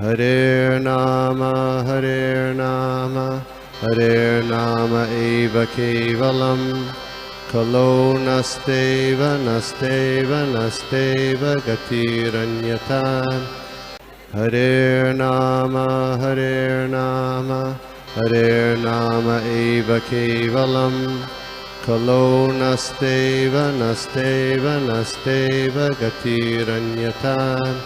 Hare Nama Hare Nama eva kevalam Kalo nasteva nasteva nasteva gatiranyatan Hare Nama Hare Nama eva kevalam Kalo nasteva nasteva nasteva gatiranyatan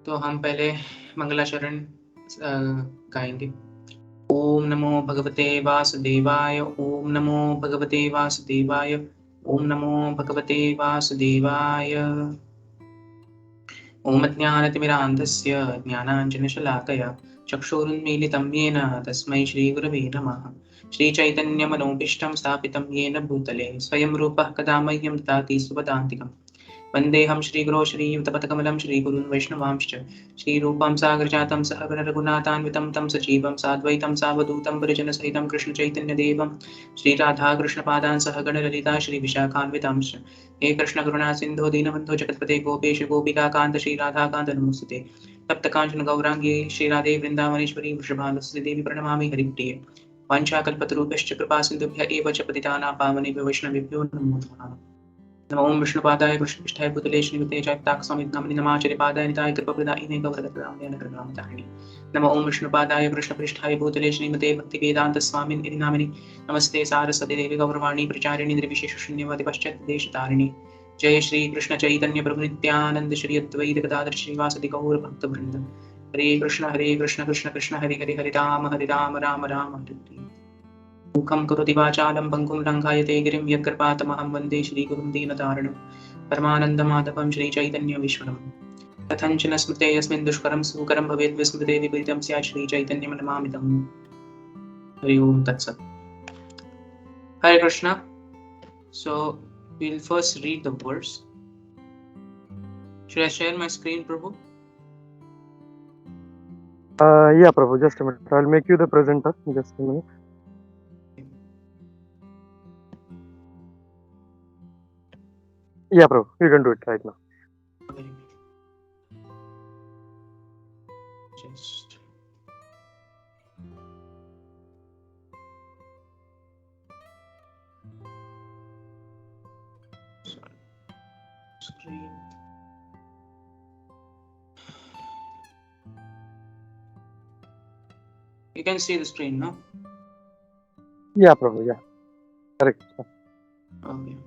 तो हम पहले मंगलाचरण गाएंगे। ओम नमो भगवते वासुदेवाय। ओम नमो भगवते वासुदेवाय। ओम नमो भगवते वासुदेवाय। ओम ज्ञानतिमिरान्धस्य ज्ञानाञ्जनशलाकया चक्षुरुन्मीलितं येन तस्मै श्रीगुरवे नमः। श्रीचैतन्यमनोभीष्टं स्थापितं येन भूतले स्वयं रूपः कदा मह्यं ददाति सुपदान्तिकम्। वन्देऽहं श्रीगुरो श्रीयुतपथकमलं श्रीगुरून् वैष्णवांश्च श्रीरूपं सागरजातं सहगण रघुनाथान्वितं तं सजीवं साद्वैतं सावधूतं परिजनसहितं कृष्णचैतन्यदेवं श्रीराधाकृष्णपादान् सहगण ललिता श्रीविशाखान्वितांश्च। हे कृष्ण करुणा सिन्धो दीनबन्धो जगत्पते गोपेश गोपिकान्त श्रीराधाकान्त नमोस्तुते। तप्तकाञ्चन गौराङ्गी श्रीराधे वृन्दावनेश्वरी वृषभानुसुते देवी प्रणमामि हरिप्रिये। वाञ्छाकल्पतरुभ्यश्च कृपासिन्धुभ्य एव च पतितानां पावनेभ्यो वैष्णवेभ्यो नमो नमः। नमो ओम विष्णुपादाय कृष्णपृष्ठाय भूतले श्रीमते जयताक्षस्वामिनामिनि नमाचार्यपादाय निताय कृपाप्रदायिने गौरगदाम्य अनुग्रहामतारिणे। नमो ओम विष्णुपादाय कृष्णपृष्ठाय भूतले श्रीमते भक्तिवेदान्तस्वामिनि नामिनि नमस्ते सारस्वती देवी गौरवाणी प्रचारिणि निर्विशेषशून्यवादी पश्चात्देशतारिणि। जय श्री कृष्ण चैतन्य प्रभु नित्यानंद श्री अद्वैत गदाधर श्रीवासदि गौर भक्तवृंद। हरे कृष्ण कृष्ण कृष्ण हरे हरे हरे राम राम राम हरे हरे। मुखं करोति वाचालं पङ्गुं लङ्घयते गिरिं यत्कृपातमहं वन्दे श्रीगुरुं दीनतारिणं परमानन्दमाधवं श्रीचैतन्यमीश्वरम्। कथञ्चन स्मृते यस्मिन् दुष्करं सुकरं भवेत् विस्मृते विपरीतं स्यात् श्रीचैतन्यं नमामि तं। हरि ओम तत्सत्। Hare Krishna. So we'll first read the verse. Should I share my screen, Prabhu? Yeah, Prabhu, just a minute. I'll make you the presenter. Just a minute. Yeah, Prabhu, you can do it right now. Just sorry. Screen. You can see the screen, no? Yeah, Prabhu, yeah. Correct. Okay.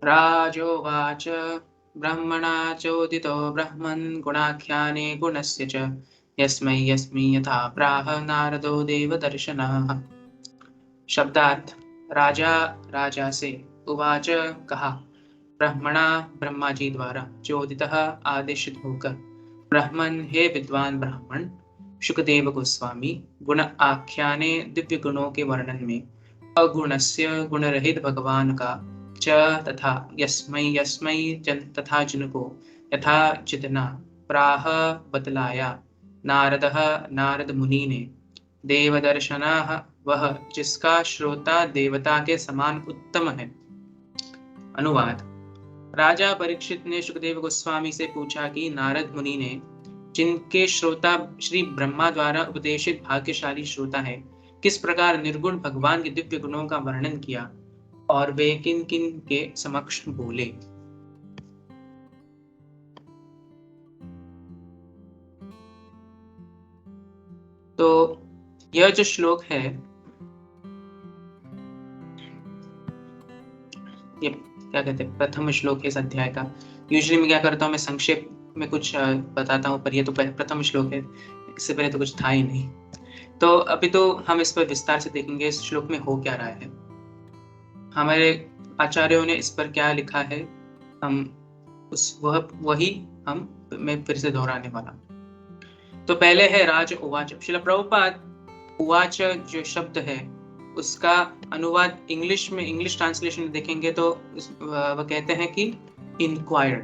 राजोवाच ब्रह्मणा चोदितो ब्रह्मन् गुणाख्याने गुणस्य च यस्मै यस्मै यथा प्राह नारदो देवदर्शनः। शब्दार्थ राजा राजा से उवाच कहा ब्रह्मणा ब्रह्मा जी द्वारा चोदितः आदेशित होकर ब्रह्मन हे विद्वान ब्राह्मण शुकदेव गोस्वामी गुण आख्याने दिव्य गुणों के वर्णन में अगुणस्य गुणरहित भगवान का च तथा यस्मै यस्मै तथा जिनको यथा जितना प्राह बतलाया नारदः नारद मुनि ने देवदर्शनः वह जिसका श्रोता देवता के समान उत्तम है। अनुवाद। राजा परीक्षित ने शुकदेव गोस्वामी से पूछा कि नारद मुनि ने जिनके श्रोता श्री ब्रह्मा द्वारा उपदेशित भाग्यशाली श्रोता है किस प्रकार निर्गुण भगवान के दिव्य गुणों का वर्णन किया और वे किन किन के समक्ष बोले। तो यह जो श्लोक है ये क्या कहते हैं प्रथम श्लोक इस अध्याय का। यूजुअली मैं क्या करता हूँ मैं संक्षेप में कुछ बताता हूँ पर ये तो प्रथम श्लोक है इससे पहले तो कुछ था ही नहीं। तो अभी तो हम इस पर विस्तार से देखेंगे इस श्लोक में हो क्या रहा है हमारे आचार्यों ने इस पर क्या लिखा है हम वही मैं फिर से दोहराने वाला। तो पहले है राज उवाच। श्रील प्रभुपाद उवाच जो शब्द है उसका अनुवाद इंग्लिश ट्रांसलेशन देखेंगे तो वो कहते हैं कि इंक्वायर्ड।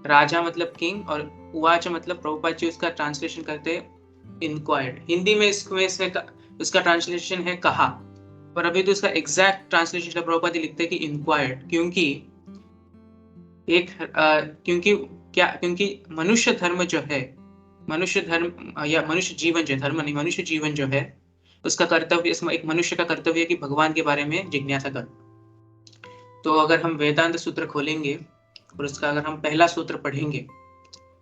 राजा मतलब किंग और उवाच मतलब प्रभुपाद जी उसका ट्रांसलेशन करते हैं इंक्वायर्ड। हिंदी में उसका ट्रांसलेशन है कहा, पर अभी तो उसका एग्जैक्ट ट्रांसलेशन प्रभुपाद जी लिखते हैं कि इंक्वायर्ड, क्योंकि मनुष्य धर्म जो है, मनुष्य धर्म या मनुष्य जीवन जो धर्म नहीं, मनुष्य जीवन जो है उसका कर्तव्य, इसमें एक मनुष्य का कर्तव्य है कि भगवान के बारे में जिज्ञासा कर। तो अगर हम वेदांत सूत्र खोलेंगे और उसका अगर हम पहला सूत्र पढ़ेंगे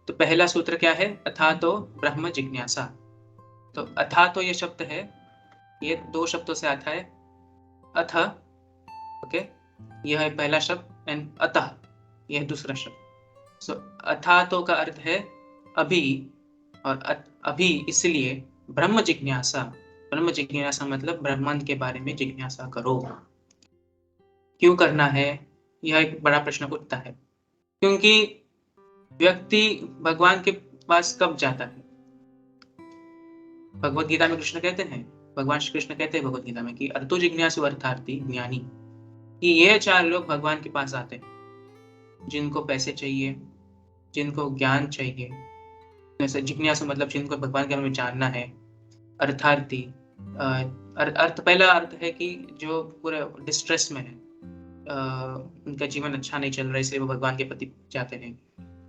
तो पहला सूत्र क्या है? अथा तो ब्रह्म जिज्ञासा। तो अथा तो ये शब्द है, ये दो शब्दों से आता है, अथ, ओके, यह है पहला शब्द, एंड अतः यह है दूसरा शब्द। सो अथा तो का अर्थ है अभी, और अभी इसलिए ब्रह्म जिज्ञासा। ब्रह्म जिज्ञासा मतलब ब्रह्मांड के बारे में जिज्ञासा करो। क्यों करना है? यह एक बड़ा प्रश्न उठता है, क्योंकि व्यक्ति भगवान के पास कब जाता है? भगवत गीता में कृष्ण कहते हैं, भगवान श्री कृष्ण कहते हैं भगवत गीता में कि अर्थो जिज्ञासु अर्थार्थी ज्ञानी, कि ये चार लोग भगवान के पास आते हैं, जिनको पैसे चाहिए, जिनको ज्ञान चाहिए, जैसे जिज्ञासु मतलब जिनको भगवान के बारे में जानना है, अर्थार्थी पहला अर्थ है कि जो पूरे डिस्ट्रेस में है, उनका जीवन अच्छा नहीं चल रहा है इसलिए वो भगवान के प्रति जाते हैं।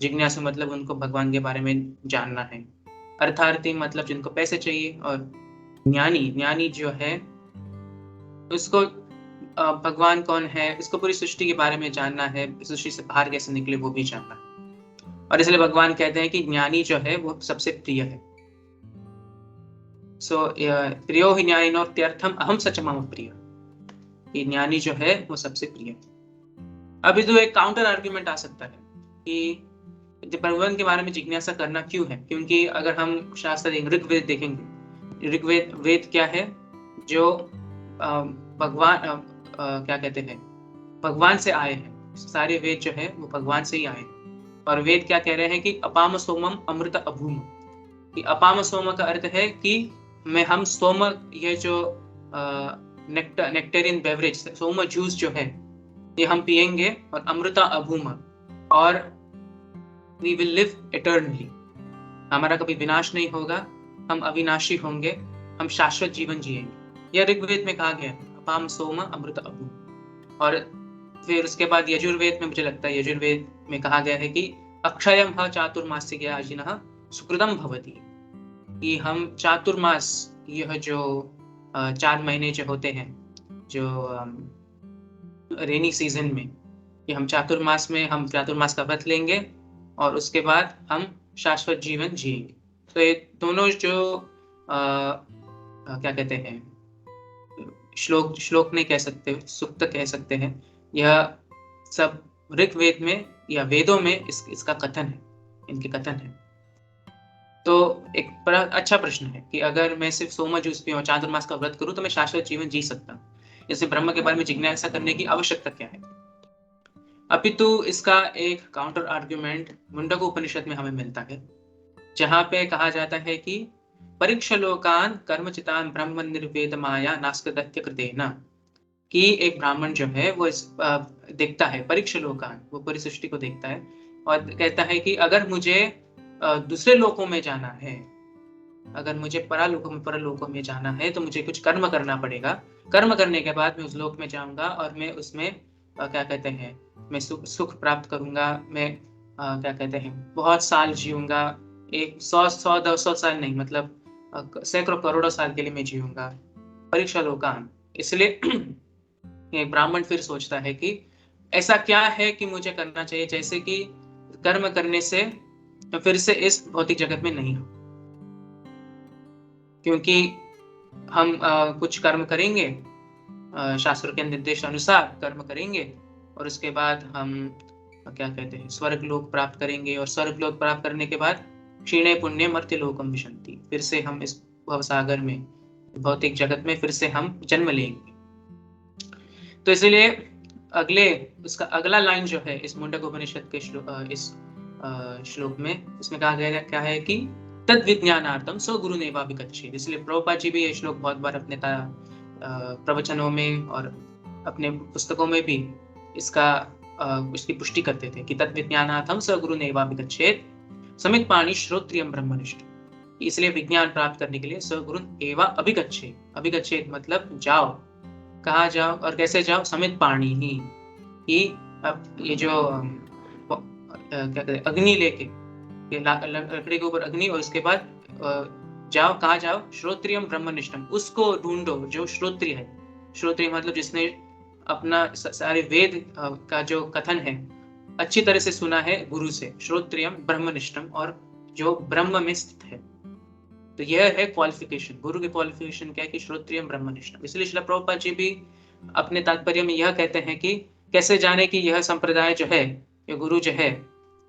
जिज्ञासु मतलब उनको भगवान के बारे में जानना है। अर्थार्थी मतलब जिनको पैसे चाहिए, और ज्ञानी जो है उसको भगवान कौन है, उसको पूरी सृष्टि के बारे में जानना है, सृष्टि से बाहर कैसे निकले वो भी जानना है। और इसलिए भगवान कहते हैं कि ज्ञानी जो है वो सबसे प्रिय है। सो प्रियो ही ज्ञानिनो त्यर्थम अहम सच मम प्रिय, कि ज्ञानी जो है वो सबसे प्रिय है। अभी तो एक काउंटर आर्ग्यूमेंट आ सकता है कि भगवान के बारे में जिज्ञासा करना क्यों है, क्योंकि अगर हम शास्त्र ऋग्वेद देखेंगे, ऋग्वेद क्या है? जो भगवान क्या कहते हैं, भगवान से आए हैं। सारे वेद जो है वो भगवान से ही आए हैं। और वेद क्या कह रहे हैं कि अपाम सोमम अमृत अभूम, कि अपाम सोम का अर्थ है कि हम सोम, ये जो नेक्टेरियन बेवरेज, सोम जूस जो है ये हम पिएंगे, और अमृता अभूम, और वी विल लिव एटर्नली, हमारा कभी विनाश नहीं होगा, हम अविनाशी होंगे, हम शाश्वत जीवन जिएंगे। यह ऋग्वेद में कहा गया है, अपाम सोम अमृत अभूम। और फिर उसके बाद यजुर्वेद में, मुझे लगता है यजुर्वेद में कहा गया है कि अक्षयम ह चातुर्मास्यज्ञ आजिनः सुकृतम भवति, कि हम चातुर्मास, यह जो 4 महीने जो होते हैं, जो रेनी सीजन में, कि हम चातुर्मास का व्रत लेंगे और उसके बाद हम शाश्वत जीवन जिएंगे। तो ये दोनों जो क्या कहते हैं, श्लोक नहीं कह सकते, सूक्त कह सकते हैं, यह सब ऋग्वेद में या वेदों में इसका कथन है, इनके कथन है। तो एक बड़ा अच्छा प्रश्न है कि अगर मैं सिर्फ सोमा जूस पीऊं और चातुर्मास का व्रत करूं तो मैं शाश्वत जीवन जी सकता हूं, जैसे ब्रह्म के बारे में जिज्ञासा करने की आवश्यकता क्या है? अपितु इसका एक काउंटर आर्ग्यूमेंट मुंडक उपनिषद में हमें मिलता है, जहां पे कहा जाता है कि परीक्ष लोकान कर्मचितान ब्रह्म निर्वेद माया नास्कदत्य कृतेन, कि एक ब्राह्मण जो है वो देखता है, परीक्ष लोकान, वो पूरी सृष्टि को देखता है और कहता है कि अगर मुझे दूसरे लोकों में जाना है, अगर मुझे परलोकों में जाना है तो मुझे कुछ कर्म करना पड़ेगा। कर्म करने के बाद मैं उस लोक में जाऊंगा और मैं उसमें क्या कहते हैं, मैं सुख प्राप्त करूंगा, मैं क्या कहते हैं, बहुत साल जीऊंगा, 100-200 साल नहीं, मतलब सैकड़ों करोड़ों साल के लिए मैं जीऊंगा। परीक्षा लोकान। इसलिए ब्राह्मण फिर सोचता है कि ऐसा क्या है कि मुझे करना चाहिए, जैसे कि कर्म करने से फिर से इस भौतिक जगत में नहीं हो, क्योंकि हम कुछ कर्म करेंगे, शास्त्र के निर्देश अनुसार कर्म करेंगे, और उसके बाद हम क्या कहते हैं, स्वर्ग लोक प्राप्त करेंगे, और स्वर्ग लोक प्राप्त करने के बाद क्षीणे पुण्य मर्त्य लोकम विशन्ति, फिर से हम इस भवसागर में, भौतिक जगत में फिर से हम जन्म लेंगे। तो इसलिए उसका अगला लाइन जो है इस मुंडक उपनिषद के इस श्लोक में, उसमें कहा गया क्या है कि तद विज्ञानार्थम स गुरुनेवाभिगच्छेत्। इसलिए प्रभुपाद जी भी ये श्लोक बहुत बार अपने प्रवचनों में और अपने पुस्तकों में भी इसकी पुष्टि करते थे कि तद विज्ञानार्थम स गुरुनेवाभिगच्छेत् समित पाणी श्रोत्रियम ब्रह्मनिष्ठ। इसलिए विज्ञान प्राप्त करने के लिए स गुरुन एवा अभिगच्छेत्। अभिगच्छेत् मतलब जाओ। कहाँ जाओ और कैसे जाओ? समित पाणी ही अब ये जो क्या कहते हैं, अग्नि लेके, लकड़ी के ऊपर अग्नि, और उसके बाद जाओ। कहाँ जाओ? श्रोत्रियम ब्रह्मनिष्ठम, उसको ढूंढो जो श्रोत्रिय है। श्रोत्रिय मतलब जिसने अपना सारे वेद का जो कथन है अच्छी तरह से सुना है गुरु से। श्रोत्रियम ब्रह्मनिष्ठम, और जो ब्रह्म में स्थित है। तो यह है क्वालिफिकेशन। गुरु की क्वालिफिकेशन क्या है? कि श्रोत्रियम ब्रह्मनिष्ठम। इसलिए श्रील प्रभुपाद जी भी अपने तात्पर्य में यह कहते हैं कि कैसे जाने कि यह संप्रदाय जो है, ये गुरु जो है,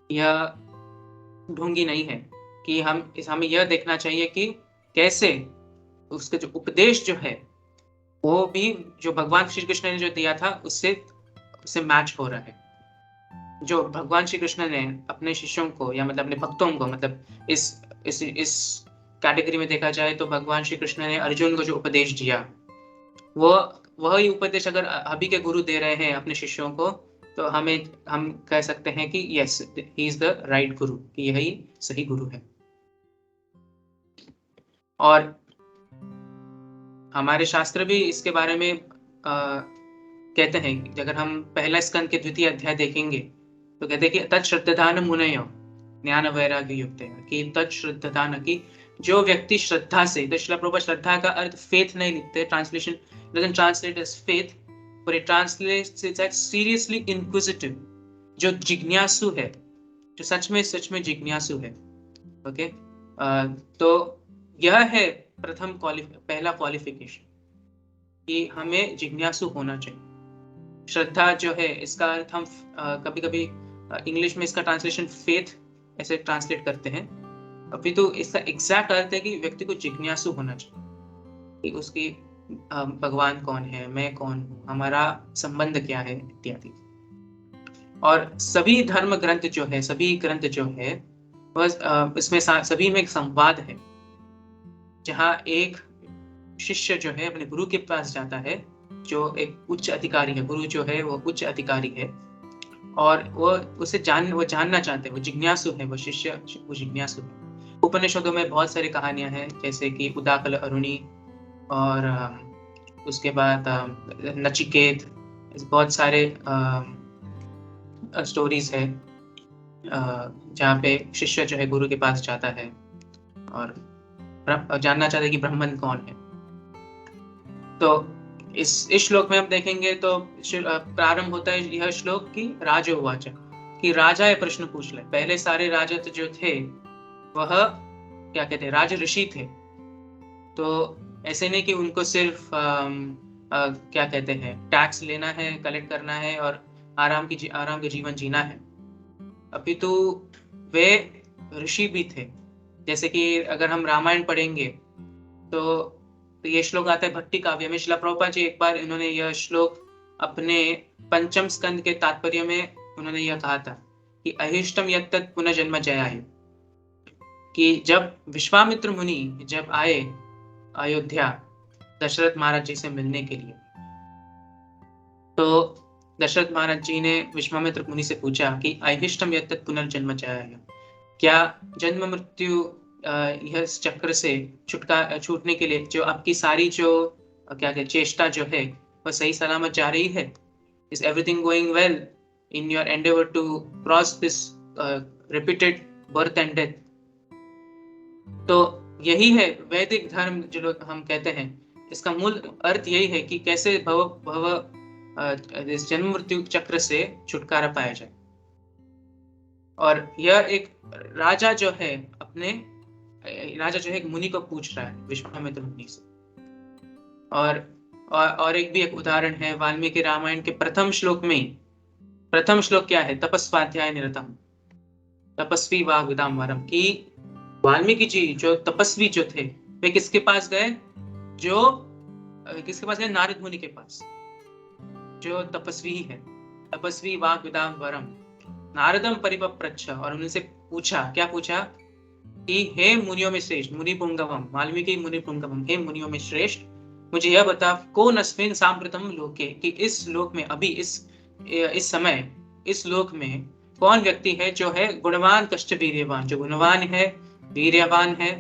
यह ढोंगी नहीं है। कि हमें यह देखना चाहिए कि कैसे उसके जो उपदेश जो है वो भी जो भगवान श्री कृष्ण ने जो दिया था उससे मैच हो रहा है। जो भगवान श्री कृष्ण ने अपने शिष्यों को, या मतलब अपने भक्तों को, मतलब इस कैटेगरी में देखा जाए तो भगवान श्री कृष्ण ने अर्जुन को जो उपदेश दिया, वही उपदेश अगर अभी के गुरु दे रहे हैं अपने शिष्यों को, तो हम कह सकते हैं कि yes, he is the right गुरु, कि यही सही गुरु है। और हमारे शास्त्र भी इसके बारे में कहते हैं कि अगर हम पहला स्कंद के 2य अध्याय देखेंगे तो कहते हैं कि तत्श्रद्धान मुनयो ज्ञान वैराग्य युक्त है। कि तत्श्रद्धान, की जो व्यक्ति श्रद्धा से, तो श्रील प्रभुपाद श्रद्धा का अर्थ फेथ नहीं लिखते, translation doesn't translate as faith, but it translates it as seriously inquisitive, जो जिज्ञासु है, जो सच में जिज्ञासु है। ओके, तो यह है पहला क्वालिफिकेशन, कि हमें जिज्ञासु होना चाहिए। श्रद्धा जो है, इसका अर्थ हम कभी कभी इंग्लिश में इसका ट्रांसलेशन फेथ ऐसे ट्रांसलेट करते हैं, अभी तो इसका एग्जैक्ट अर्थ है कि व्यक्ति को जिज्ञासु होना चाहिए कि उसकी भगवान कौन है, मैं कौन हूँ, हमारा संबंध क्या है, इत्यादि। और सभी धर्म ग्रंथ जो है, सभी ग्रंथ जो है, वह इसमें सभी में एक संवाद है, जहाँ एक शिष्य जो है अपने गुरु के पास जाता है, जो एक उच्च अधिकारी है। गुरु जो है वो उच्च अधिकारी है, और वो जानना चाहते हैं, वो जिज्ञासु है, वो शिष्य वो जिज्ञासु है। उपनिषदों में बहुत सारी कहानियां हैं, जैसे कि उदाकल अरुणी, और उसके बाद नचिकेत, बहुत सारे स्टोरीज है जहाँ पे शिष्य जो है गुरु के पास जाता है और जानना चाहता है कि ब्राह्मण कौन है। तो इस श्लोक में हम देखेंगे तो प्रारंभ होता है यह श्लोक की राजोवाच, कि राजा ये प्रश्न पूछ ले। पहले सारे राजा जो थे वह क्या कहते हैं, राज ऋषि थे। तो ऐसे नहीं कि उनको सिर्फ क्या कहते हैं, टैक्स लेना है, कलेक्ट करना है और आराम के जीवन जीना है। अभी तो वे ऋषि भी थे। जैसे कि अगर हम रामायण पढ़ेंगे तो ये श्लोक आता है भट्टी काव्य में। श्रील प्रभुपाद जी एक बार इन्होंने यह श्लोक अपने 5म स्कंद के तात्पर्य में उन्होंने यह कहा था कि अहिष्टम यत्तत् पुनर्जन्म जयाय, कि जब विश्वामित्र मुनि जब आए अयोध्या दशरथ महाराज जी से मिलने के लिए, तो दशरथ महाराज जी ने विश्वामित्र मुनि से पूछा कि अहिष्टम यत्तत् पुनर्जन्म जयाय, क्या जन्म मृत्यु यह चक्र से छूटने के लिए जो आपकी सारी जो क्या कहते चेष्टा जो है वह सही सलामत जा रही है? Is everything going well in your endeavour to cross this repeated birth and death? तो यही है वैदिक धर्म जो लोग हम कहते हैं, इसका मूल अर्थ यही है कि कैसे भव इस जन्म मृत्यु चक्र से छुटकारा पाया जाए। और यह एक राजा जो है एक मुनि को पूछ रहा है, विश्वामित्र मुनि से। और एक उदाहरण है वाल्मीकि रामायण के प्रथम श्लोक में। प्रथम श्लोक क्या है? तपस्वाध्याय निरतम तपस्वी वाग्विदाम वरम, कि वाल्मीकि जी जो तपस्वी जो थे वे किसके पास गए? नारद मुनि के पास, जो तपस्वी है। तपस्वी वाग्विदाम वरम नारदम परिपप्रच्छ, और उनसे पूछा, क्या पूछा? कि हे मुनियों में श्रेष्ठ, मुनि पुंगवम, वाल्मीकि मुनि पुंगवम, हे मुनियों में श्रेष्ठ, मुझे यह बता, कौन अस्मिन् सांप्रतम लोके, कि इस लोक में, अभी इस समय इस लोक में कौन व्यक्ति है जो है गुणवान कश्च वीर्यवान, जो गुणवान है, वीर्यवान है,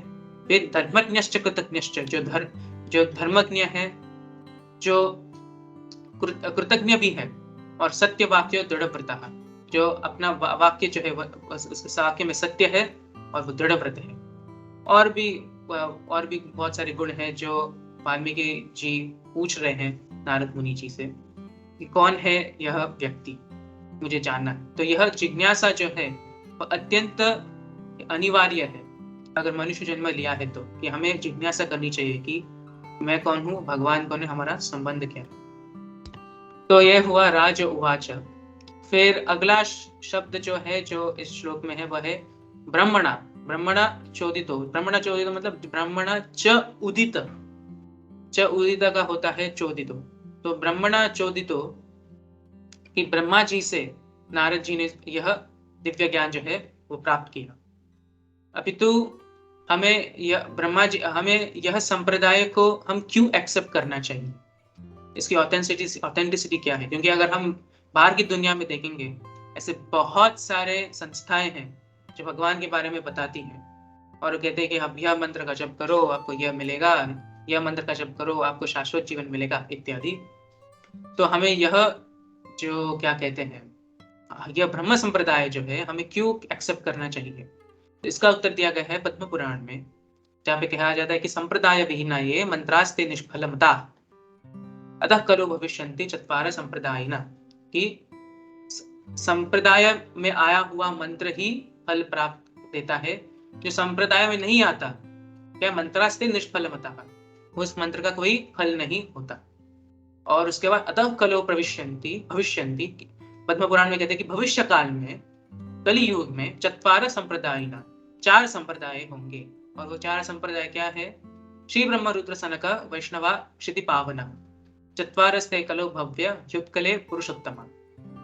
फिर धर्मज्ञश्च कृतज्ञश्च, जो धर्मज्ञ है, जो कृतज्ञ भी है, और सत्य वाक्य दृढ़व्रता, जो अपना वाक्य जो है उस वाक्य में सत्य है और वो दृढ़व्रत है। और भी बहुत सारे गुण हैं जो वाल्मीकि जी पूछ रहे हैं नारद मुनि जी से कि कौन है यह व्यक्ति, मुझे जानना है। तो यह जिज्ञासा जो है वो अत्यंत अनिवार्य है अगर मनुष्य जन्म लिया है, तो कि हमें जिज्ञासा करनी चाहिए कि मैं कौन हूँ, भगवान कौन है, हमारा संबंध क्या है। तो यह हुआ राज उवाच। फिर अगला शब्द जो है जो इस श्लोक में है वह है ब्रह्मणा। ब्रह्मणा चोदितो, ब्रह्मणा चोदितो मतलब ब्रह्मणा च उदित, च उदित का होता है चोदितो। तो ब्रह्मणा चोदितो कि ब्रह्मा जी से नारद जी ने यह दिव्य ज्ञान जो है वो प्राप्त किया। अपितु हमें यह संप्रदाय को हम क्यों एक्सेप्ट करना चाहिए, इसकी ऑथेंटिसिटी क्या है? क्योंकि अगर हम बाहर की दुनिया में देखेंगे, ऐसे बहुत सारे संस्थाएं हैं जो भगवान के बारे में बताती हैं और कहते हैं कि आप यह मंत्र का जप करो आपको यह मिलेगा, यह मंत्र का जप करो आपको शाश्वत जीवन मिलेगा इत्यादि। तो हमें यह जो क्या कहते हैं, यह ब्रह्म संप्रदाय जो है हमें क्यों एक्सेप्ट करना चाहिए? तो इसका उत्तर दिया गया है पद्म पुराण में, जहाँ पे कहा जाता है कि संप्रदाय विहीना ये मंत्रास्ते निष्फलमता अतः करो भविष्यन्ति चत्वार संप्रदायिना, कि संप्रदाय में आया हुआ मंत्र ही फल प्राप्त देता है, जो संप्रदाय में नहीं आता क्या मंत्रास्ते निष्फलमता, उस मंत्र का कोई फल नहीं होता। और उसके बाद अतः कलो प्रविष्यन्ति, भविष्यन्ति पद्म पुराण में कहते हैं कि भविष्य काल में, कली युग में चत्वार संप्रदायिना, 4 संप्रदाय होंगे। और वो 4 संप्रदाय क्या है? श्री ब्रह्म रुद्र सनक वैष्णवा क्षिति पावना, चत्वारस्ते कलो भव्य युत्कले पुरुषोत्तम।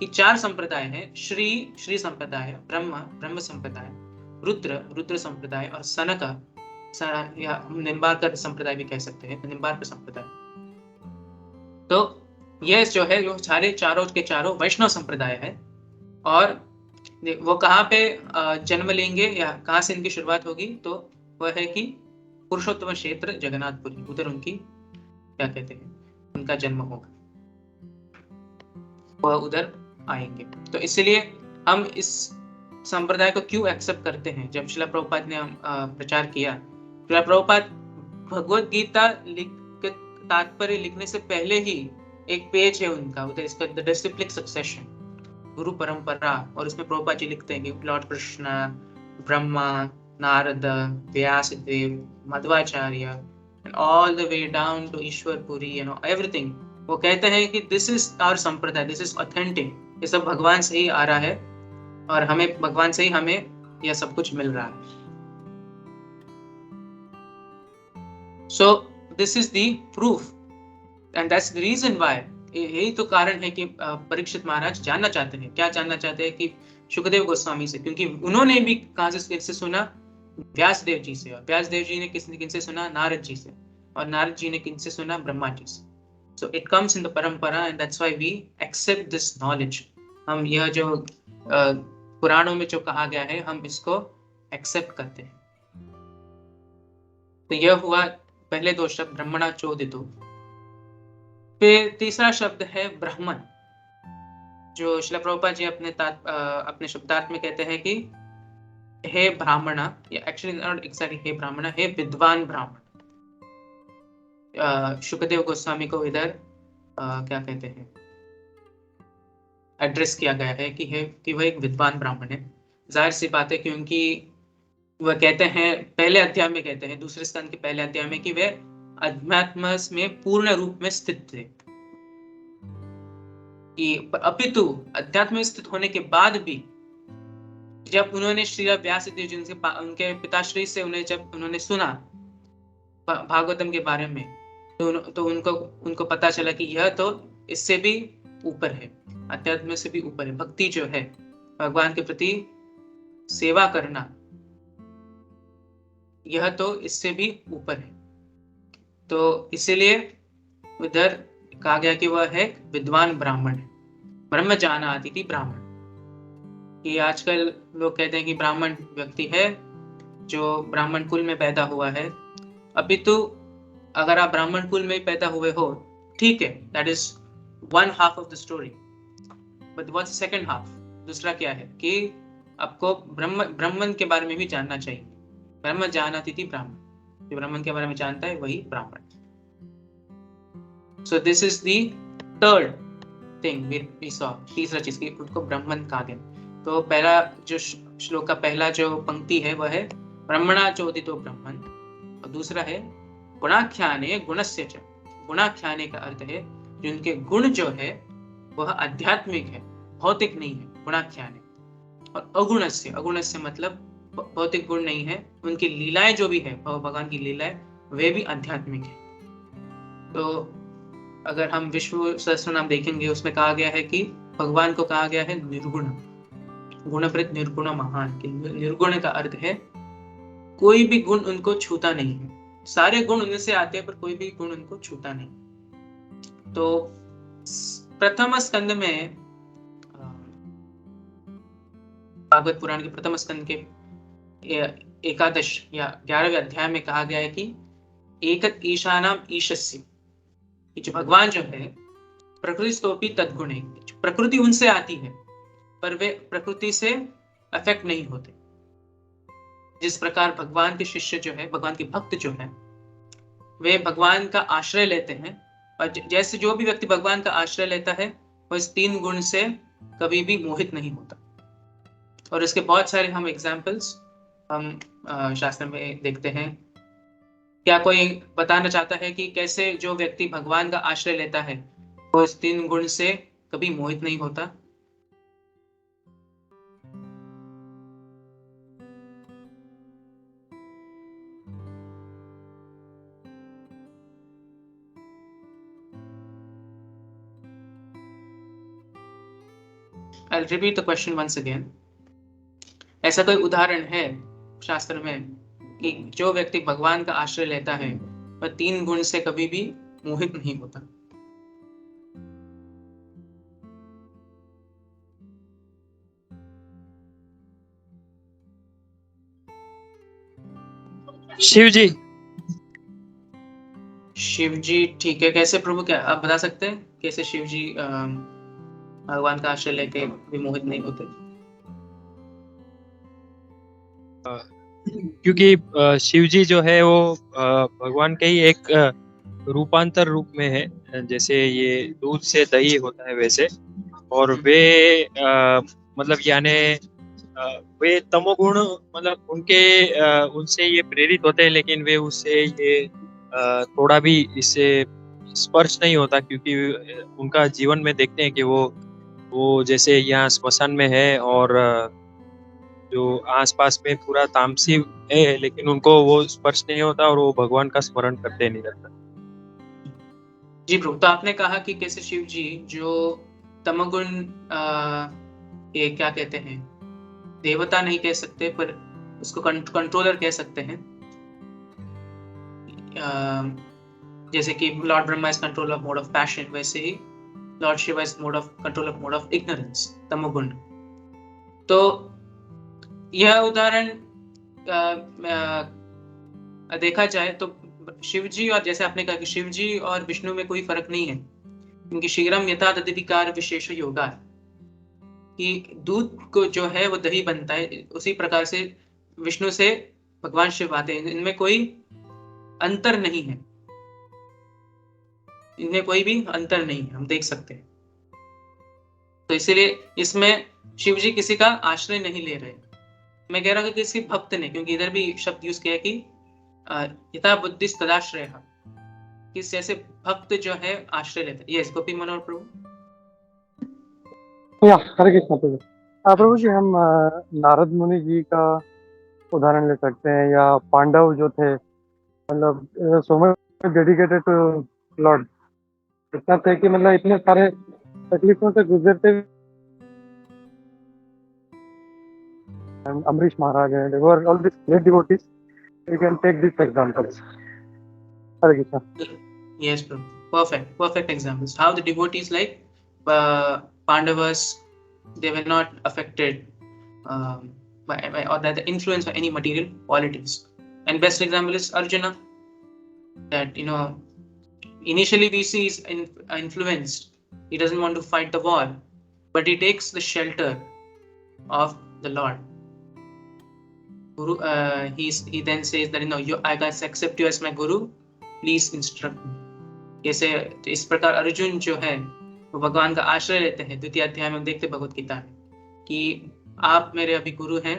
ये 4 संप्रदाय हैं, श्री संप्रदाय, ब्रह्म संप्रदाय, रुद्र संप्रदाय और सनक या निम्बार्क संप्रदाय भी कह सकते हैं, निम्बार्क संप्रदाय। तो ये जो है वो चारों के चारों वैष्णव संप्रदाय है। और वो कहाँ पे जन्म लेंगे या कहाँ से इनकी शुरुआत होगी? तो वह है कि पुरुषोत्तम क्षेत्र जगन्नाथपुरी, उधर उनकी क्या कहते हैं, उनका जन्म होगा, वह उधर आएंगे। तो इसलिए हम इस संप्रदाय को क्यों एक्सेप्ट करते हैं? जब श्रील प्रभुपाद ने प्रचार किया, श्रील प्रभुपाद भगवत गीता तात्पर्य लिखने से पहले ही एक पेज है उनका, उधर इसका द डिसिप्लिक सक्सेशन, गुरु परंपरा, और उसमें प्रभुपाद जी लिखते हैं कि lord Krishna, Brahma, Narad, Vyasadev, Madhvacharya and all the way down to Ishwarpuri, everything. वो कहते हैं कि this is our sampradaya, this is authentic, ये सब भगवान से ही आ रहा है और हमें भगवान से ही हमें यह सब कुछ मिल रहा है। So this is the proof and that's the reason why. यही तो कारण है कि परीक्षित महाराज जानना चाहते हैं, क्या जानना चाहते हैं? कि शुकदेव गोस्वामी से, क्योंकि उन्होंने भी कहां से सुना? व्यासदेव जी से, और व्यासदेव जी ने किनसे सुना? नारद जी से, और नारद जी ने किनसे सुना? ब्रह्मा जी से। So it comes in the परंपरा and that's why we accept this knowledge. हम यह जो पुराणों में जो कहा गया है हम इसको एक्सेप्ट करते हैं। तो यह हुआ पहले 2 शब्द, ब्रह्मणा चोदितो। फिर तीसरा शब्द है ब्राह्मण, जो श्रील प्रभुपाद जी अपने शब्दार्थ में कहते हैं कि हे ब्राह्मणा, या एक्चुअली नॉट एग्जैक्टली हे ब्राह्मणा, हे विद्वान ब्राह्मण। शुकदेव गोस्वामी को इधर क्या कहते हैं, एड्रेस किया गया है कि वह एक विद्वान ब्राह्मण है। जाहिर सी बात है, क्योंकि वह कहते हैं पहले अध्याय में, कहते हैं दूसरे स्कंद के पहले अध्याय में कि वे अध्यात्म में पूर्ण रूप में स्थित थे। अपितु अध्यात्म में स्थित होने के बाद भी जब उन्होंने श्री व्यासदेव जी उनके पिताश्री से जब उन्होंने सुना भागवतम के बारे में, तो उनको पता चला कि यह तो इससे भी ऊपर है, अध्यात्म से भी ऊपर है। भक्ति जो है, भगवान के प्रति सेवा करना, यह तो इससे भी ऊपर है। तो इसीलिए उधर कहा गया कि वह है विद्वान ब्राह्मण है, ब्रह्म जानाति ब्राह्मण। कि आजकल लोग कहते हैं कि ब्राह्मण व्यक्ति है जो ब्राह्मण कुल में पैदा हुआ है। अभी तो अगर आप ब्राह्मण कुल में पैदा हुए हो, ठीक है, that is one half of the story, but what's the second half? दूसरा क्या है कि आपको ब्राह्मण के बारे में भी जानना चाहिए। ब्रह्म जानाति ब्राह्मण, जो ब्राह्मण के बारे में जानता है वही ब्राह्मण। So this is the third thing we saw, तीसरा चीज की उनको ब्राह्मण कहा गया। तो पहला जो श्लोक का पहला जो पंक्ति है वह है ब्रह्मणा चोदितो ब्राह्मण, और दूसरा है गुणाख्याने गुणस्य च। गुणाख्याने का अर्थ है जिनके गुण जो है वह आध्यात्मिक है, भौतिक नहीं है, गुणाख्याने। और अगुणस्य, अगुणस्य मतलब भौतिक गुण नहीं है, उनकी लीलाएं जो भी है, भगवान की लीलाएं, वे भी आध्यात्मिक है। तो अगर हम विष्णु सहस्त्रनाम देखेंगे उसमें कहा गया है कि भगवान को कहा गया है निर्गुण, गुणप्रत निर्गुण महान। कि निर्गुण का अर्थ है कोई भी गुण उनको छूता नहीं है, सारे गुण उनसे आते हैं पर कोई भी गुण उनको छूता नहीं। तो प्रथम स्कंद में, भागवत पुराण के प्रथम स्कंद के एकादश या 11वें अध्याय में कहा गया है कि एकत ईशानाम ईशस्य, कि जो भगवान जो है प्रकृति स्तोपी तद्गुणे, प्रकृति उनसे आती है पर वे प्रकृति से अफेक्ट नहीं होते। जिस प्रकार भगवान के शिष्य जो है, भगवान के भक्त जो है, वे भगवान का आश्रय लेते हैं, और जैसे जो भी व्यक्ति भगवान का आश्रय लेता है वो इस 3 गुण से कभी भी मोहित नहीं होता। और इसके बहुत सारे हम एग्जाम्पल्स हम शास्त्र में देखते हैं। क्या कोई बताना चाहता है कि कैसे जो व्यक्ति भगवान का आश्रय लेता है वो इस 3 गुण से कभी मोहित नहीं होता? I'll repeat the question once again. ऐसा कोई उदाहरण है शास्त्र में कि जो व्यक्ति भगवान का आश्रय लेता है वह 3 गुण से कभी भी मोहित नहीं होता? शिव जी। शिव जी, ठीक है। कैसे प्रभु, क्या आप बता सकते हैं कैसे शिव जी भगवान का आश्रय लेके भी मोहित नहीं होते? क्योंकि शिव जी जो है वो भगवान के ही एक रूपांतर रूप में है। जैसे ये दूध से दही होता है वैसे, और वे मतलब यानी वे तमोगुण, मतलब उनसे ये प्रेरित होते हैं, लेकिन वे उससे ये थोड़ा भी इससे स्पर्श नहीं होता, क्योंकि उनका जीवन में देखते हैं कि वो जैसे यहाँ स्मशान में है और जो आसपास में पूरा तामसी है, लेकिन उनको वो स्पर्श नहीं होता और वो भगवान का स्मरण करते नहीं रहता। जी प्रभु, तो आपने कहा कि कैसे शिव जी जो तमोगुण ये क्या कहते हैं, देवता नहीं कह सकते पर उसको कंट्रोलर कह सकते हैं। जैसे कि Lord Brahma is control of mode of passion, वैसे ही Lord Shiva is control of mode of ignorance, तमोगुण। तो यह उदाहरण देखा जाए तो शिव जी, और जैसे आपने कहा कि शिव जी और विष्णु में कोई फर्क नहीं है, क्योंकि शीघ्रम यथा तद्विकार विशेष योगा, कि दूध को जो है वो दही बनता है, उसी प्रकार से विष्णु से भगवान शिव आते हैं। इनमें कोई अंतर नहीं है, इनमें कोई भी अंतर नहीं है, हम देख सकते हैं। तो इसीलिए इसमें शिव जी किसी का आश्रय नहीं ले रहे। मैं कह रहा हूँ कि किसी भक्त ने, क्योंकि इधर भी शब्द यूज किया है कि यथा बुद्धिस तदाश्रय, किस जैसे भक्त जो है आश्रय लेते हैं। यस गोपी मनोहर प्रभु। या हरे कृष्ण प्रभु। प्रभु जी, हम नारद मुनि जी का उदाहरण ले सकते हैं, या पांडव जो थे, मतलब so much dedicated to lord, इतना थे कि मतलब इतने सारे तकलीफों से गुजरते अम्बरीश महाराज हैं, they were all these great devotees, You can take this example. Hare Krishna. Yes, bro. Perfect examples. How the devotees like Pandavas, they were not affected or that the influence of any material qualities. And best example is Arjuna. That initially we see is influenced. He doesn't want to fight the war, but he takes the shelter of the Lord. Guru, he then says that I guys accept you as my guru. Please instruct me. जैसे इस प्रकार अर्जुन जो है वो भगवान का आश्रय लेते हैं। द्वितीय अध्याय में देखते भगवत गीता में कि आप मेरे अभी गुरु हैं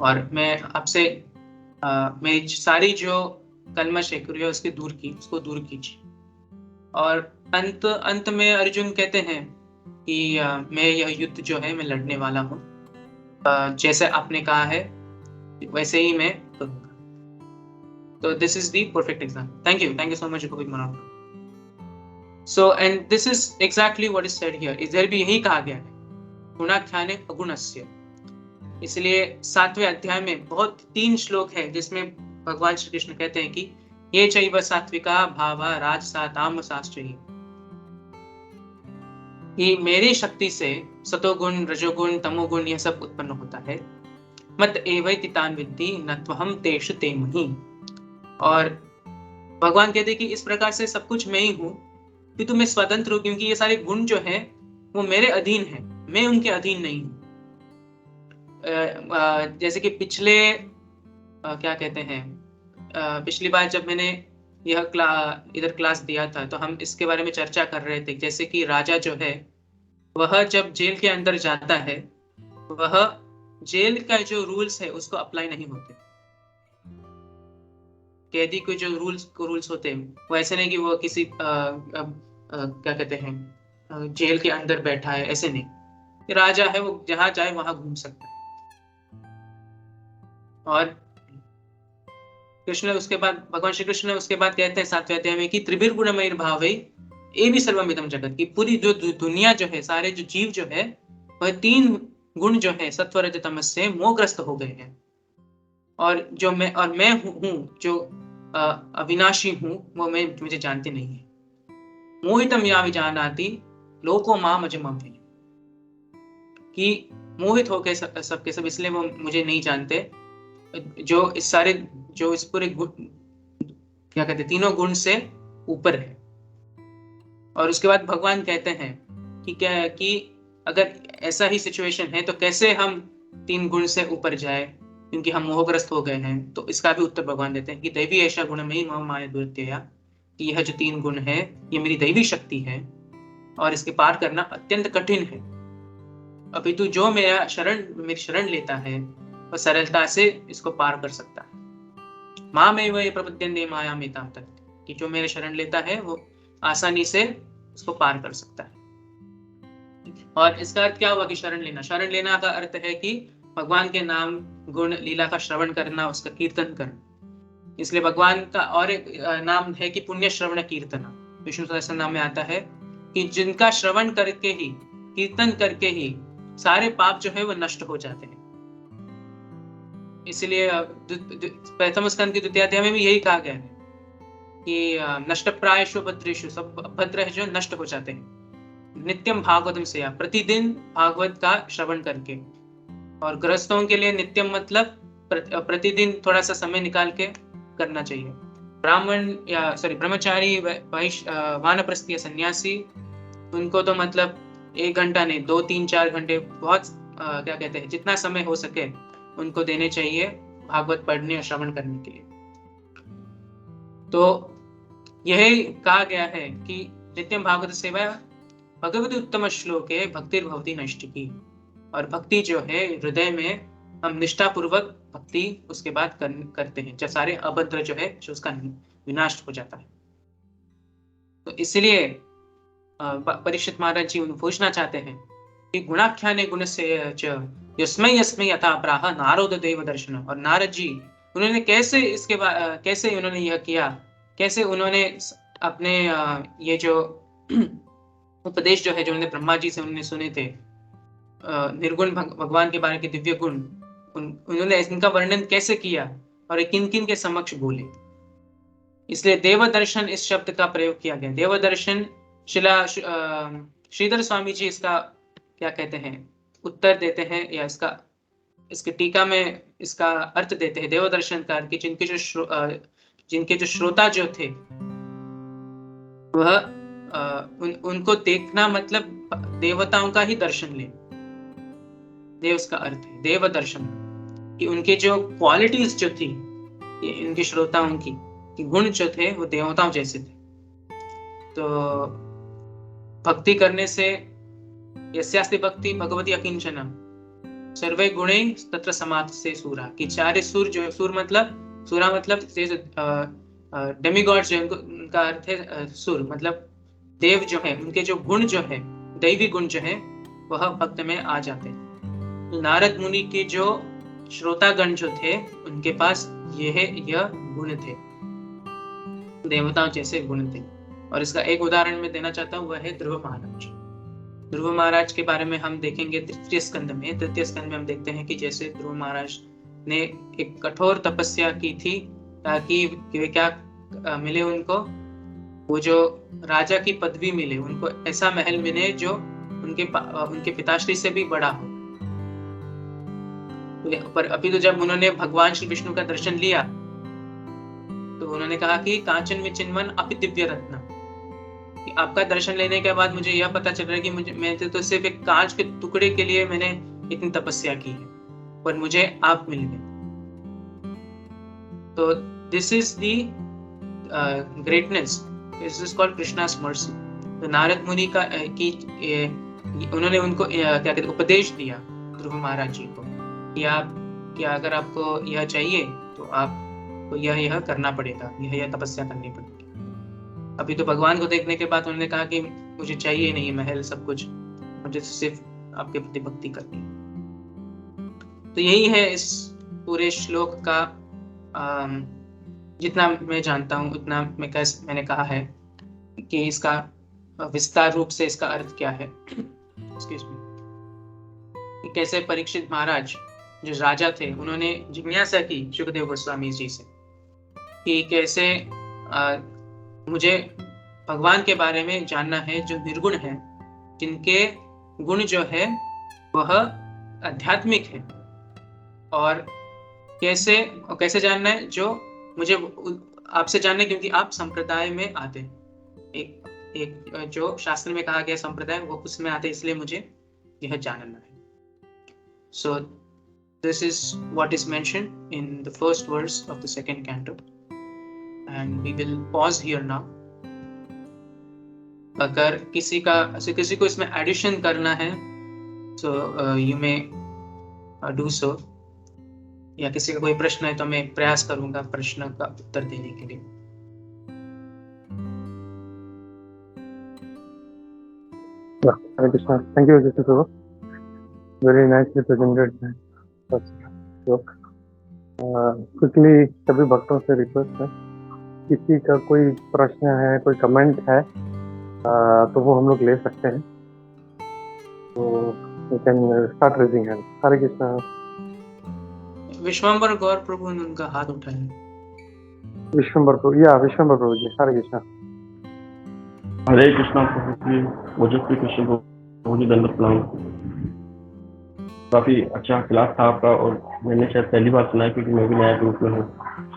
और मैं आपसे मेरी सारी जो कलमश है उसको दूर कीजिए। और अंत में अर्जुन कहते हैं कि मैं यह युद्ध जो है मैं लड़ने वाला हूँ, जैसे आपने कहा है वैसे ही मैं करूँगा। So this is the perfect example. Thank you so much, Govind Manoj. So and this is exactly what is said here. इधर भी यही कहा गया है, गुणाख्याने अगुणस्य। इसलिए 7वें अध्याय में बहुत 3 श्लोक है जिसमें भगवान श्री कृष्ण कहते हैं कि ये चैव सात्विका भावा राजसा तामसाश्चैः, कि मेरी शक्ति से सतोगुण रजोगुण तमोगुण यह सब उत्पन्न होता है। मत एवैति तान् विद्धि न त्वहं तेषु ते महि। और भगवान कहते हैं कि इस प्रकार से सब कुछ मैं ही हूँ, कि तुम्हें स्वतंत्र हो, क्योंकि ये सारे गुण जो हैं वो मेरे अधीन हैं, मैं उनके अधीन नहीं हूँ। जैसे कि पिछले क्या कहते हैं, पिछली बार जब मैंने यह इधर क्लास दिया था तो हम इसके बारे में चर्चा कर रहे थे। जैसे कि राजा जो है वह जब जेल के अंदर जाता है, वह जेल का जो रूल्स है उसको अप्लाई नहीं होते। कैदी के जो रूल्स होते हैं वो ऐसे नहीं कि वो किसी क्या कहते हैं जेल के अंदर बैठा है, ऐसे नहीं। राजा है वो जहां चाहे वहां घूम सकता है। और कृष्ण उसके बाद भगवान श्री कृष्ण उसके बाद कहते हैं 7वें अध्याय में कि त्रिभिर्गुणमय भावै एवं सर्वमिदं जगत, की पूरी जो दुनिया जो है, सारे जो जीव जो है वह 3 गुण जो है सत्व रज तमस से मोहग्रस्त हो गए हैं। और जो मैं हूँ जो अविनाशी हूँ वो मुझे जानते नहीं है। मोहितम या विजानाति लोको माम अजमव्य, कि मोहित हो गए सबके सब, इसलिए वो मुझे नहीं जानते। जो इस पूरे क्या कहते हैं 3 गुण से ऊपर है। और उसके बाद भगवान कहते हैं कि अगर ऐसा ही सिचुएशन है तो कैसे हम 3 गुण से ऊपर जाए, क्योंकि हम मोहग्रस्त हो गए हैं। तो इसका भी उत्तर भगवान देते हैं कि दैवी ऐसा गुण में ही माया दुर्त्यया, कि यह जो 3 गुण है ये मेरी दैवी शक्ति है और इसके पार करना अत्यंत कठिन है। अपितु जो मेरी शरण लेता है वह सरलता से इसको पार कर सकता है। मामेव ये प्रपद्यन्ते मायामेतां तत्, कि जो मेरे शरण लेता है वो आसानी से उसको पार कर सकता है। और इसका अर्थ क्या हुआ कि शरण लेना का अर्थ है कि भगवान के नाम गुण लीला का श्रवण करना, उसका कीर्तन करना। इसलिए भगवान का और एक नाम है कि पुण्य श्रवण कीर्तना। विष्णु सहस्त्र नाम में आता है कि जिनका श्रवण करके ही, कीर्तन करके ही सारे पाप जो है वो नष्ट हो जाते हैं। इसलिए प्रथम स्कंद के 2 अध्याय में भी यही कहा गया है कि नष्ट प्रायशु भद्रेशु, सब भद्र है जो नष्ट हो जाते हैं। नित्यम भागवतम से, प्रतिदिन भागवत का श्रवण करके। और गृहस्थों के लिए नित्यम मतलब प्रतिदिन थोड़ा सा समय निकाल के करना चाहिए। ब्रह्मचारी वानप्रस्थीय सन्यासी, उनको तो मतलब 1 घंटा नहीं 2, 3, 4 घंटे बहुत क्या कहते हैं जितना समय हो सके उनको देने चाहिए भागवत पढ़ने और श्रवण करने के लिए। तो यही कहा गया है कि नित्यम भागवत सेवा भगवती उत्तम श्लोक है भक्तिर्भवति नैष्ठिकी। और भक्ति जो है हृदय में हम निष्ठा पूर्वक भक्ति उसके बाद करते हैं, जब सारे अभद्र जो है जो उसका विनाश हो जाता है। तो इसलिए परीक्षित महाराज जी उन्हें पूछना चाहते हैं कि गुणाख्याने गुणस्य च यस्मै यस्मै यथा प्राह नारद देव दर्शन। और नारद जी उन्होंने कैसे उन्होंने यह किया, कैसे उन्होंने अपने ये जो उपदेश जो है जो उन्होंने ब्रह्मा जी से उन्होंने सुने थे, निर्गुण भगवान के बारे के दिव्य गुण उन्होंने इनका वर्णन कैसे किया और किन किन के समक्ष बोले, इसलिए देवदर्शन इस शब्द का प्रयोग किया गया। देवदर्शन श्रीधर स्वामी जी इसका क्या कहते हैं, उत्तर देते हैं, या इसके टीका में इसका अर्थ देते हैं। देवदर्शन का अर्थ कि जिनके जो श्रोता जो थे वह उनको देखना मतलब देवताओं का ही दर्शन ले। देव उसका अर्थ है देवदर्शन, कि उनके जो क्वालिटीज जो थी उनके श्रोताओं की गुण जो थे वो देवताओं जैसे थे। तो भक्ति करने से यस्यास्ति भक्ति भगवती अकिंचना सर्वे गुणे तत्र समाधत्ते सूरा, कि चारे सुर जो है, सूरा मतलब डेमिगॉड जो है, उनका अर्थ है सुर, मतलब देव जो है, उनके जो गुण जो है, दैवी गुण जो है, वह भक्त में आ जाते हैं। नारद मुनि के जो श्रोतागण जो थे उनके पास यह गुण थे, देवताओं जैसे गुण थे। और इसका एक उदाहरण मैं देना चाहता हूँ, वह है ध्रुव महाराज। ध्रुव महाराज के बारे में हम देखेंगे तृतीय स्कंद में हम देखते हैं कि जैसे ध्रुव महाराज ने एक कठोर तपस्या की थी ताकि वे क्या मिले उनको, वो जो राजा की पदवी मिले, उनको ऐसा महल मिले जो उनके पिताश्री से भी बड़ा हो। पर अभी तो जब उन्होंने भगवान श्री विष्णु का दर्शन लिया तो उन्होंने कहा कि कांचन में चिन्मन अपि दिव्य रत्न, कि आपका दर्शन लेने के बाद मुझे यह पता चल रहा है कि मैं तो सिर्फ एक कांच के टुकड़े के लिए मैंने इतनी तपस्या की है, पर मुझे आप मिल गए। तो this is the greatness, this is called Krishna's mercy. तो नारद मुनि का उन्होंने उनको क्या कहते उपदेश दिया ध्रुव महाराज जी को कि अगर आपको यह चाहिए तो आपको यह करना पड़ेगा, यह तपस्या करनी पड़ेगी। अभी तो भगवान को देखने के बाद उन्होंने कहा कि मुझे चाहिए नहीं महल, सब कुछ, मुझे सिर्फ आपके प्रति भक्ति करनी है। तो यही है इस पूरे श्लोक का, जितना मैं जानता हूँ उतना मैंने कहा है कि इसका विस्तार रूप से इसका अर्थ क्या है। कैसे परीक्षित महाराज जो राजा थे, उन्होंने जिज्ञासा की शुकदेव गोस्वामी जी से कि कैसे मुझे भगवान के बारे में जानना है जो निर्गुण है, जिनके गुण जो है वह आध्यात्मिक है, और कैसे जानना है, जो मुझे आपसे जानना है क्योंकि आप संप्रदाय में आते हैं। एक जो शास्त्र में कहा गया संप्रदाय, वो उसमें आते, इसलिए मुझे यह जानना है। So this is what is mentioned in the first verse of the second canto, and we will pause here now. अगर किसी को इसमें एडिशन करना है so you may do so, या किसी का कोई प्रश्न है तो मैं प्रयास करूंगा प्रश्न का उत्तर देने के लिए। Hare Krishna. Thank you, Jyoti Prabhu. Very nicely presented. Quickly सभी भक्तों से रिक्वेस्ट है, किसी का कोई प्रश्न है, कोई कमेंट है तो वो हम लोग ले सकते हैं। तो you can start raising hand. हरे कृष्णा। विश्वंबर गौर प्रभु ने उनका हाथ उठाया। विश्वंबर प्रभु जी, हरे कृष्णा। हरे कृष्णा प्रभु जी, मुझे श्री कृष्ण प्रभु जी दंडवत प्रणाम। काफ़ी अच्छा क्लास था आपका, और मैंने शायद पहली बार सुना है क्योंकि मैं भी नया ग्रुप में हूँ।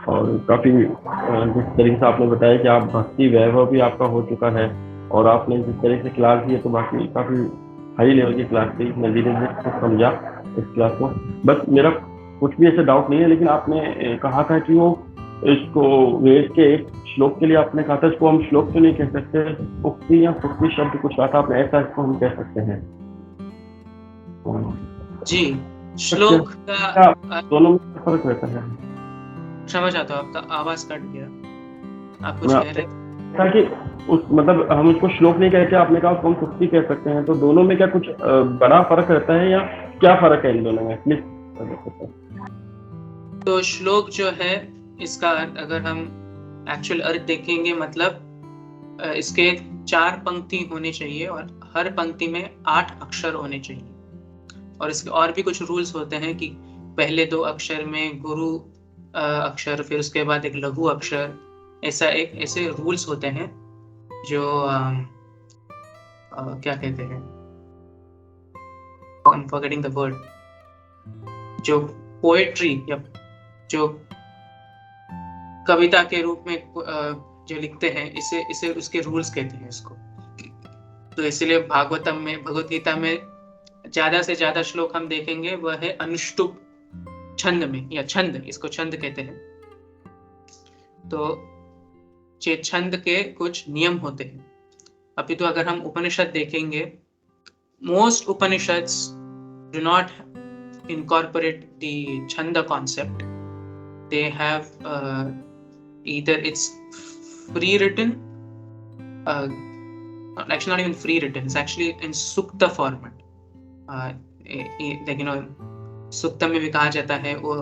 और काफ़ी जिस तरीके से आपने बताया कि आप भक्ति वैभव भी आपका हो चुका है, और आपने जिस तरह से क्लास दी है तो बाकी काफ़ी हाई लेवल की क्लास थी। मैं धीरे धीरे समझा इस क्लास को। बस मेरा कुछ भी ऐसा डाउट नहीं है, लेकिन आपने कहा था कि वो इसको वेद के एक श्लोक के लिए आपने कहा था, इसको हम श्लोक तो नहीं कह सकते, उक्ति या पुक्ति शब्द कुछ कहा था आपने, ऐसा इसको हम कह सकते हैं जी। श्लोक का दोनों में फर्क रहता है। क्षमा चाहता हूँ, आपका आवाज कट गया, आप कुछ कह रहे ताकि उस मतलब हम उसको श्लोक नहीं कहते, आपने कहा उसको हम पुक्ति कह सकते हैं। तो दोनों में क्या कुछ बड़ा फर्क रहता है, या क्या फर्क है इन दोनों में? प्लीज। तो श्लोक जो है, इसका अगर हम एक्चुअल अर्थ देखेंगे, मतलब इसके 4 पंक्ति होने चाहिए और हर पंक्ति में 8 अक्षर होने चाहिए। और इसके और भी कुछ रूल्स होते हैं कि पहले 2 अक्षर में गुरु अक्षर, फिर उसके बाद एक लघु अक्षर, ऐसे रूल्स होते हैं जो क्या कहते हैं, I'm forgetting the word, जो पोएट्री या जो कविता के रूप में जो लिखते हैं, इसे उसके रूल्स कहते हैं इसको। तो इसलिए भगवत गीता में ज्यादा से ज्यादा श्लोक हम देखेंगे वह है अनुष्टुप छंद में, या छंद, इसको छंद कहते हैं। तो छंद के कुछ नियम होते हैं। अभी तो अगर हम उपनिषद देखेंगे, most Upanishads do not incorporate the chanda concept. They have either it's free written, actually not even free written, it's actually in sukta format. like sukta में भी कहा जाता है, वो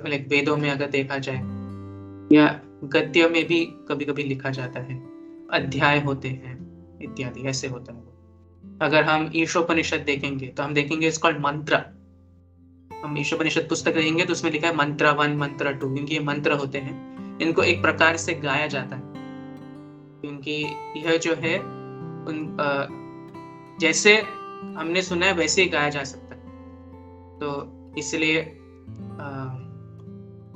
like वेदों में अगर देखा जाए, या गद्य में भी कभी कभी लिखा जाता है, अध्याय होते हैं इत्यादि, ऐसे होता है। अगर हम ईशोपनिषद देखेंगे तो हम देखेंगे इट्स कॉल्ड मंत्र। हम ईशोपनिषद पुस्तक देखेंगे तो उसमें लिखा है मंत्र 1, मंत्र 2, क्योंकि ये मंत्र होते हैं, इनको एक प्रकार से गाया जाता है, क्योंकि यह जो है जैसे हमने सुना है वैसे ही गाया जा सकता है। तो इसलिए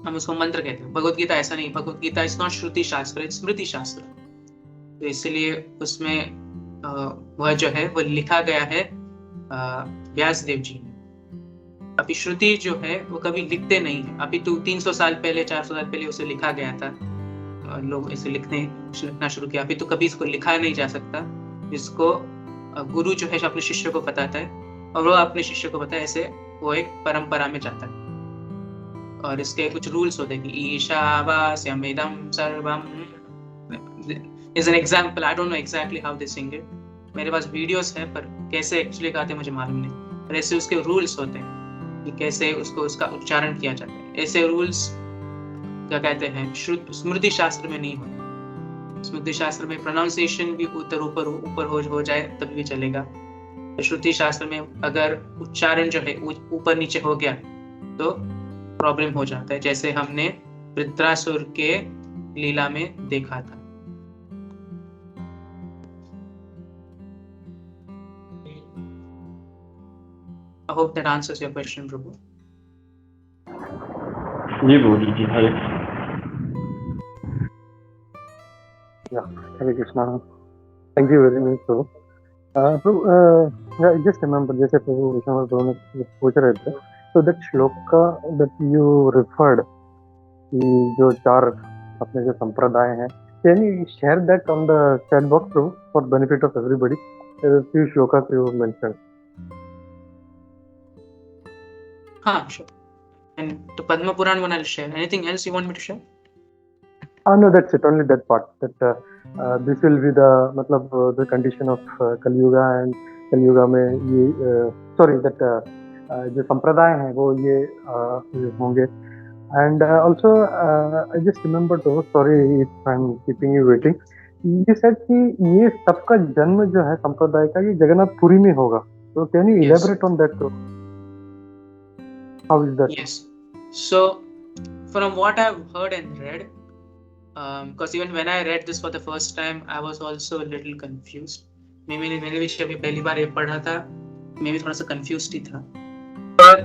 हम उसको मंत्र कहते हैं। भगवत गीता ऐसा नहीं, भगवत गीता इज नॉट श्रुति शास्त्र, इट्स स्मृति शास्त्र। तो इसलिए उसमें वह जो है वो लिखा गया है व्यासदेव जी ने। अभी श्रुति जो है वो कभी लिखते नहीं है। अभी तो 300 साल पहले, 400 साल पहले उसे लिखा गया था, लोग इसे लिखना शुरू किया। अभी तो कभी इसको लिखा नहीं जा सकता। इसको गुरु जो है अपने शिष्य को बताता है, और वो अपने शिष्य को बताता है, ऐसे वो एक परंपरा में जाता है। और इसके कुछ रूल्स होते हैं कि ईशावास्यमिदं सर्वम is an example. I don't know exactly how they sing it. मेरे पास वीडियोस हैं, पर कैसे एक्चुअली गाते मुझे मालूम नहीं। पर ऐसे उसके रूल्स होते हैं कि कैसे उसका उच्चारण किया जाता है। ऐसे रूल्स क्या कहते हैं, स्मृति शास्त्र में नहीं होते। स्मृति शास्त्र में प्रोनाउंसिएशन भी ऊपर हो जाए तभी भी चलेगा। श्रुति शास्त्र में अगर उच्चारण जो है ऊपर नीचे हो गया तो प्रॉब्लम हो जाता है, जैसे हमने वृत्रासुर के लीला में देखा था। I hope that answers your question, Prabhu. जी Prabhu ji, Hare Hare Krishna. Thank you very much Prabhu. Prabhu just remember, जैसे प्रभु विष्णु प्रभु ने पूछ रहे थे, तो that shloka that you referred, जो 4 अपने जो संप्रदाय हैं, can you share that on the chat box Prabhu, for benefit of everybody? few shlokas you mentioned. Sure. And the Padma Puran one I'll share. Anything else you want me to share? No, that's it. Only that part. That this will be the condition of Kali Yuga, and Kali Yuga में ये that जो संप्रदाय हैं वो ये होंगे. And also I just remembered, sorry if I'm keeping you waiting. You said कि ये सबका जन्म जो है संप्रदाय का ये जगन्नाथपुरी में होगा. So can you elaborate on that too? How is that? Yes. So from what I've heard and read, because even when I read this for the first time, I was also a little confused. मैंने भी अभी पहली बार ये पढ़ा था, मैं भी थोड़ा सा confused ही था. पर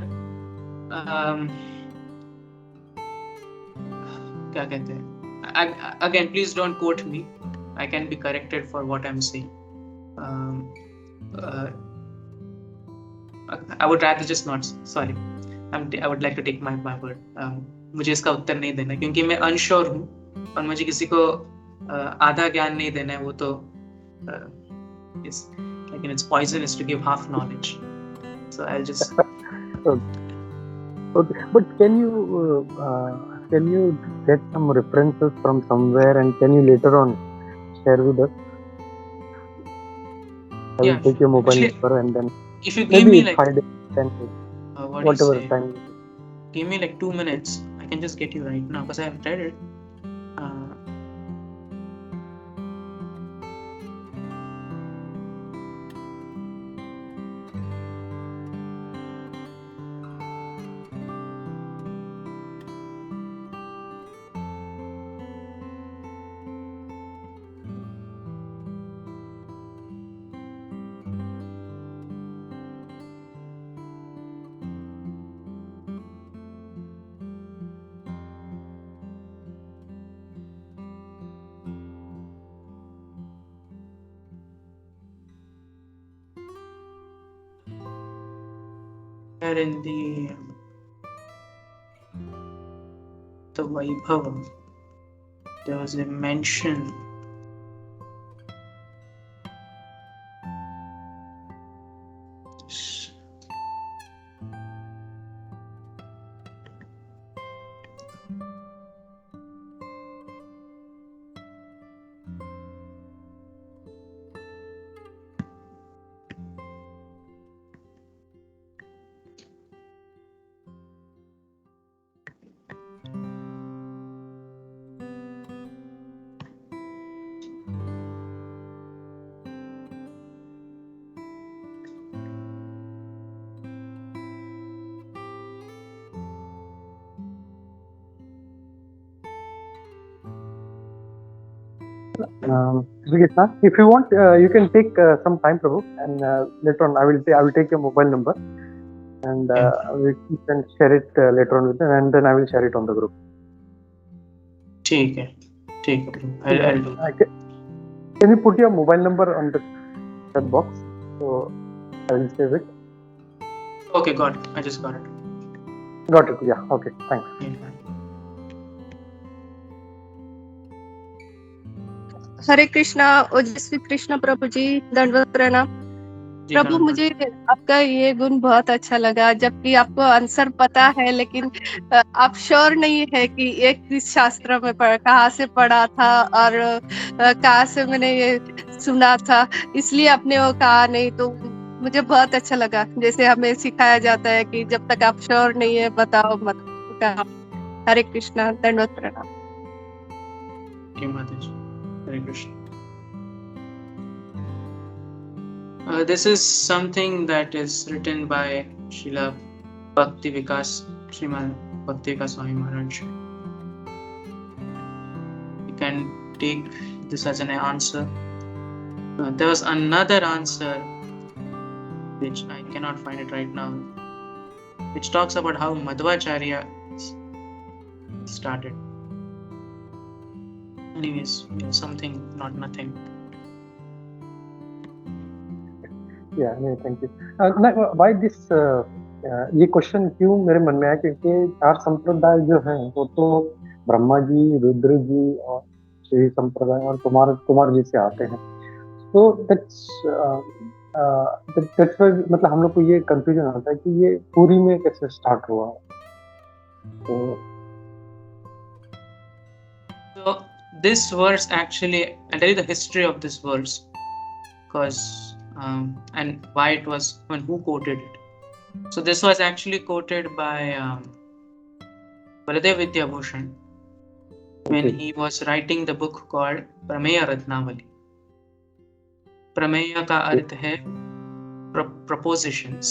क्या कहते हैं? Again, please don't quote me. I can be corrected for what I'm saying. I would rather just not. Sorry. I would like to take my word. मुझे इसका उत्तर नहीं देना, क्योंकि मैं अनश्योर हूँ और मुझे किसी को आधा ज्ञान नहीं देना है. वो तो it's poisonous to give half knowledge. So I'll just. Okay. But can you get some references from somewhere, and can you later on share with us? I will take your mobile number, and then if you give me like 5 days, 10 days. Whatever time. Give me like 2 minutes. I can just get you right now because I have read it. Here in the Vaibhava, there was a mention Krishna, if you want, you can take some time, Prabhu, and later on I will take your mobile number, and you can share it later on with them, and then I will share it on the group. ठीक है Prabhu. I'll do that. Can you put your mobile number on the chat box? So I will save it. Okay, got it. I just got it. Got it. Yeah. Okay. Thanks. Yeah. हरे कृष्णा, ओजस्वी कृष्ण प्रभु जी, दंडवत प्रणाम। जी, प्रभु, धन्यवाद। मुझे आपका ये गुण बहुत अच्छा लगा, जबकि आपको आंसर पता है लेकिन आप श्योर नहीं है कि एक किस शास्त्र में कहाँ से पढ़ा था और कहाँ से मैंने ये सुना था, इसलिए आपने वो कहा नहीं। तो मुझे बहुत अच्छा लगा, जैसे हमें सिखाया जाता है कि जब तक आप श्योर नहीं है बताओ मत। हरे कृष्णा, दंडवत प्रणाम। Hare Krishna. This is something that is written by Srila Bhakti Vikas, Srimad Bhakti Vikas Swami Maharaj. You can take this as an answer. There was another answer which I cannot find it right now, which talks about how Madhvacharya started. Anyways, something, not nothing. Yeah, no, thank you. Why this? ये question क्यों मेरे मन में आया, क्योंकि 4 संप्रदाय जो हैं वो तो ब्रह्मा जी, रुद्र जी और श्री संप्रदाय और कुमार जी से आते हैं। तो दैट्स मतलब हम लोग को ये कंफ्यूजन आता है कि ये पूरी में कैसे स्टार्ट हुआ। So this verse, actually, I'll tell you the history of this verse, because and why it was, and who quoted it. So this was actually quoted by Baladev Vidyabhushan when he was writing the book called Prameya Ratnavali. Prameya का अर्थ है propositions,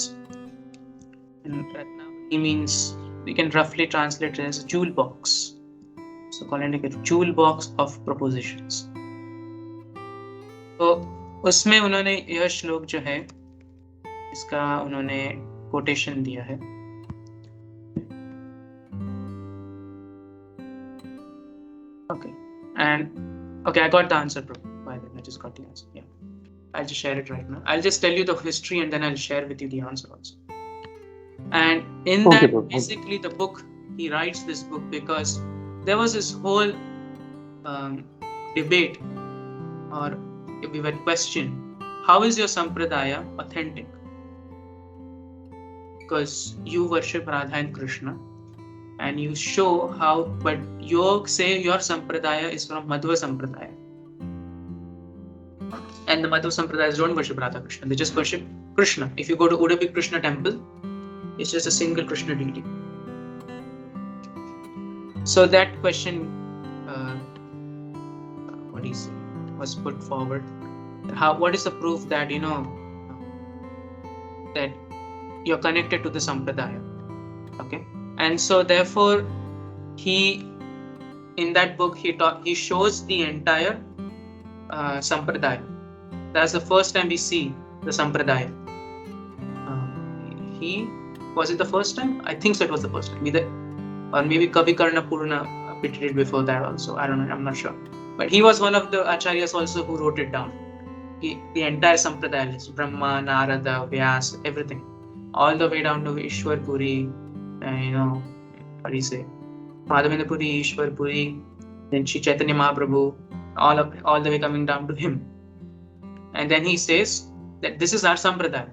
and Ratnavali means, we can roughly translate it as a jewel box. So call it a jewel box of propositions. तो उसमें उन्होंने यह श्लोक जो है इसका उन्होंने कोटेशन दिया है। Okay, I got the answer, bro. By the way, I just got the answer. Yeah, I'll just share it right now. I'll just tell you the history and then I'll share with you the answer also. And in that, basically, the book, he writes this book because there was this whole debate, or we were questioning, how is your sampradaya authentic? Because you worship Radha and Krishna, and you show how, but you say your sampradaya is from Madhva Sampradaya, and the Madhva Sampradayas don't worship Radha Krishna, they just worship Krishna. If you go to Udupi Krishna temple, it's just a single Krishna deity. So that question, what do you say, was put forward. What is the proof that that you're connected to the sampradaya? Okay, and so therefore in that book he shows the entire sampradaya. That's the first time we see the sampradaya. Was it the first time? I think so, it was the first time. Or maybe Kavi Karna Purna did it before that also. I don't know, I'm not sure. But he was one of the acharyas also who wrote it down. The entire sampradaya list, Brahma, Narada, Vyas, everything. all the way down to Ishwar Puri, what do you say, Madhavendra Puri, Ishwar Puri, then Shri Chaitanya Mahaprabhu, all the way coming down to him. And then he says that this is our sampradaya,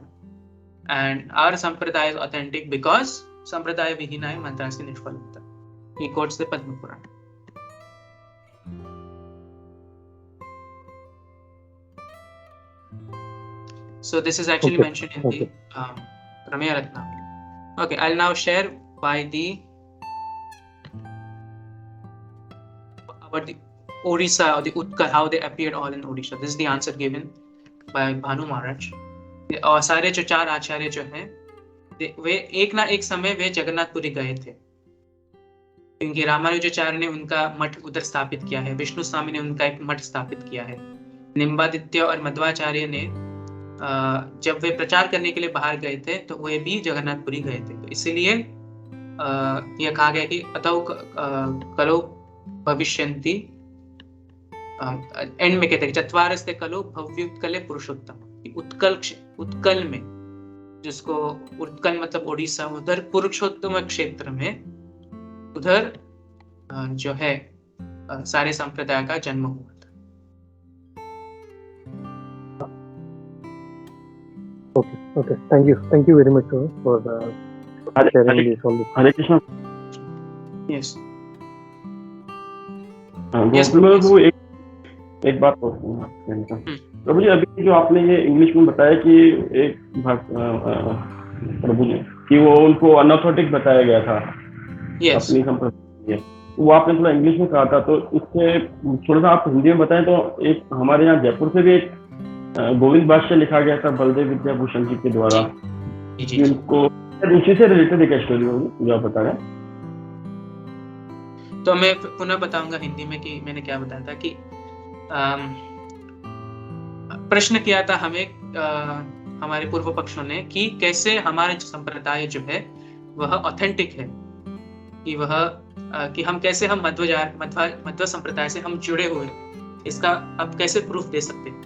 and our sampradaya is authentic because sampradaya vihinaya mantrasya nishphalata. He quotes the Padma Purana. So this is actually Okay. mentioned in the Rameya Ratnamali. Okay, I'll now share about the Odisha or the Utkal, how they appeared all in Odisha. This is the answer given by Bhanu Maharaj. और सारे जो 4 आचार्य जो हैं वे एक ना एक समय वे जगन्नाथपुरी गए थे, क्योंकि रामानुजाचार्य ने उनका मठ उधर स्थापित किया है, विष्णु स्वामी ने उनका एक मठ स्थापित किया है, निम्बादित्य और मध्वाचार्य ने जब वे प्रचार करने के लिए बाहर गए थे तो वे भी जगन्नाथपुरी गए थे। तो इसीलिए यह कहा गया कि अतौ कलो भविष्यन्ति, एंड में कहते हैं चत्वारस्ते कलो भव्युत्कले पुरुषोत्तम, उत्कल में, जिसको उत्कल मतलब ओडिशा, उधर पुरुषोत्तम क्षेत्र में उधर जो है सारे संप्रदाय का जन्म हुआ था। Okay. Thank you very much for sharing this all. Hare Krishna. Yes. Gokul में वो एक बात प्रभु जी, अभी जो आपने ये इंग्लिश में बताया कि एक प्रभु जी कि वो उनको अनऑथेंटिक बताया गया था अपनी संप्रदाय, वो आपने थोड़ा इंग्लिश में कहा था, तो इससे थोड़ा सा आप हिंदी में बताएं। तो एक हमारे यहाँ जयपुर से भी एक गोविंद भाष्य लिखा गया था बलदेव विद्याभूषण जी के द्वारा, उनको उसी से रिलेटेड एक स्टोरी होगी जो आप बता रहे हैं। तो मैं पुनः बताऊंगा हिंदी में कि मैंने क्या बताया था कि प्रश्न किया था हमें हमारे पूर्व पक्षों ने कि कैसे हमारा संप्रदाय जो है वह ऑथेंटिक है, कि वह कि हम कैसे हम मध्व संप्रदाय से हम जुड़े हुए, इसका अब कैसे प्रूफ दे सकते हैं।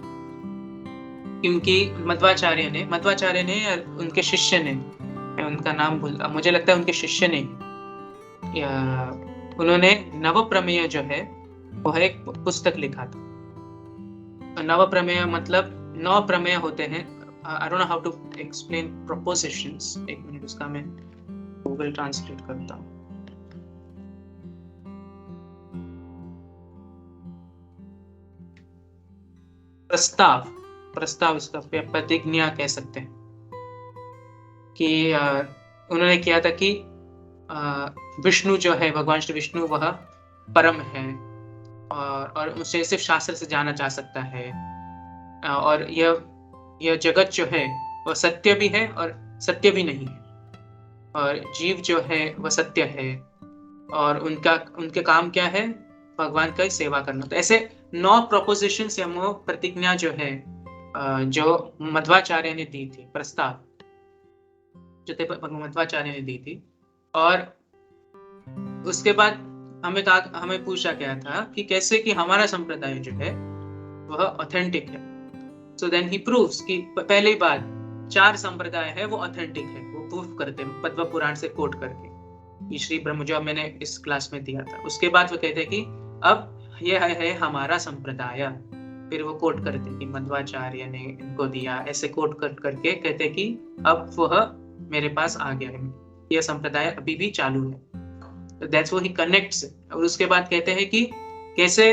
क्योंकि मध्वाचार्य ने उनके शिष्य ने, मैं उनका नाम मुझे लगता है उनके शिष्य ने, उन्होंने नव प्रमेय जो है वह एक पुस्तक लिखा था। नव प्रमेय मतलब 9 प्रमेय होते हैं। I don't know how to explain propositions. एक मिनट, उसका मैं गूगल ट्रांसलेट करता हूँ। प्रस्ताव इसका प्रतिज्ञा कह सकते हैं कि उन्होंने किया था कि विष्णु जो है, भगवान श्री विष्णु वह परम है और उसे सिर्फ शास्त्र से जाना जा सकता है, और यह जगत जो है वह सत्य भी है और सत्य भी नहीं है, और जीव जो है वह सत्य है, और उनके काम क्या है, भगवान का सेवा करना। तो ऐसे 9 प्रोपोजिशन से हम प्रतिज्ञा जो है जो मध्वाचार्य ने दी थी, प्रस्ताव जो मध्वाचार्य ने दी थी, और उसके बाद हमें पूछा गया था कि कैसे कि हमारा संप्रदाय जो है वह ऑथेंटिक है। सो देन ही प्रूव्स कि पहले ही बात 4 संप्रदाय है वो ऑथेंटिक है, वो प्रूफ करते हैं पद्म पुराण से कोट करके, ये श्री ब्रह्म जो मैंने इस क्लास में दिया था। उसके बाद वो कहते हैं कि अब यह है हमारा संप्रदाय, फिर वो कोट करते हैं कि मध्वाचार्य ने इनको दिया, ऐसे कोट करके कहते हैं कि अब वह मेरे पास आ गया है, यह संप्रदाय अभी भी चालू है। तो दैट्स व्हाट ही कनेक्ट्स। और उसके बाद कहते हैं कि कैसे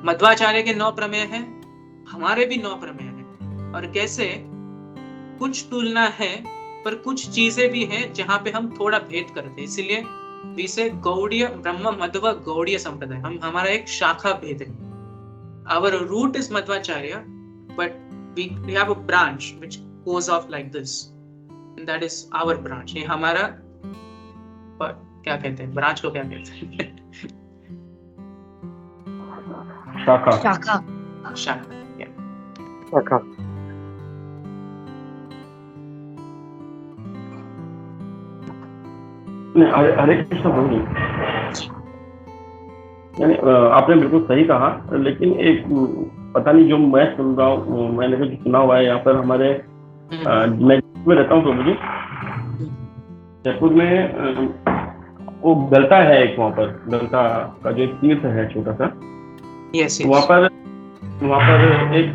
मध्वाचार्य के 9 प्रमेय हैं, हमारे भी 9 प्रमेय हैं, और कैसे कुछ तुलना है पर कुछ चीजें भी हैं जहां पे हम थोड़ा भेद करते हैं। इसलिए विसे गौड़ीय ब्रह्म मध्व गौड़ीय संप्रदाय, हमारा एक शाखा भेद है। Our root is Madhvacharya, but we have a branch which goes off like this, and that is our branch. ये हमारा क्या कहते हैं, ब्रांच को क्या कहते हैं? शाखा। हरे कृष्ण प्रभु जी, यानी आपने बिल्कुल सही कहा, लेकिन एक पता नहीं जो मैं सुन रहा हूँ, मैंने कुछ सुना हुआ है यहाँ पर हमारे मैं में रहता हूँ प्रभु जी, जयपुर में वो गलता है एक, वहाँ पर गलता का जो एक तीर्थ है छोटा सा, यस वहाँ पर एक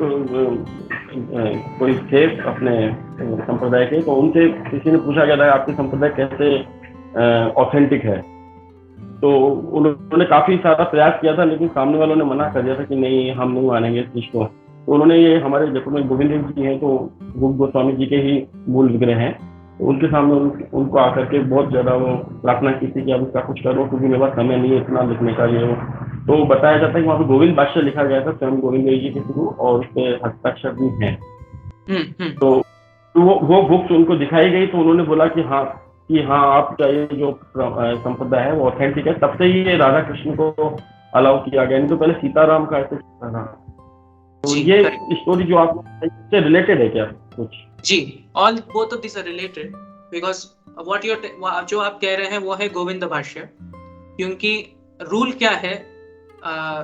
कोई थे अपने संप्रदाय के, तो उनसे किसी ने पूछा गया था आपके संप्रदाय कैसे ऑथेंटिक है, तो उन्होंने काफी सारा प्रयास किया था, लेकिन सामने वालों ने मना कर दिया था कि नहीं, हम नहीं मानेंगे इस चीज को। तो उन्होंने ये हमारे जयपुर में गोविंद देव जी हैं, तो रूप गोस्वामी जी के ही मूल विग्रह हैं, तो उनके सामने उनको आकर के बहुत ज्यादा वो प्रार्थना की थी कि आप इसका कुछ करो, क्योंकि मेरे पास समय नहीं है इतना लिखने का ये वो। तो बताया जाता है कि वहाँ पे गोविंद भाष्य लिखा गया था स्वयं गोविंद देव जी के थ्रू, और उसके हस्ताक्षर भी हैं। तो वो बुक्स उनको दिखाई गई, तो उन्होंने बोला कि हाँ आपका ये जो संप्रदाय है वो ऑथेंटिक है। तब से ही ये राधा कृष्ण को अलाउ किया गया, नहीं तो पहले सीताराम का ऐसे था। तो ये स्टोरी जो आप इससे रिलेटेड है क्या कुछ? जी, all both of this are related, because what जो आप कह रहे हैं वो है गोविंद भाष्य। क्योंकि रूल क्या है,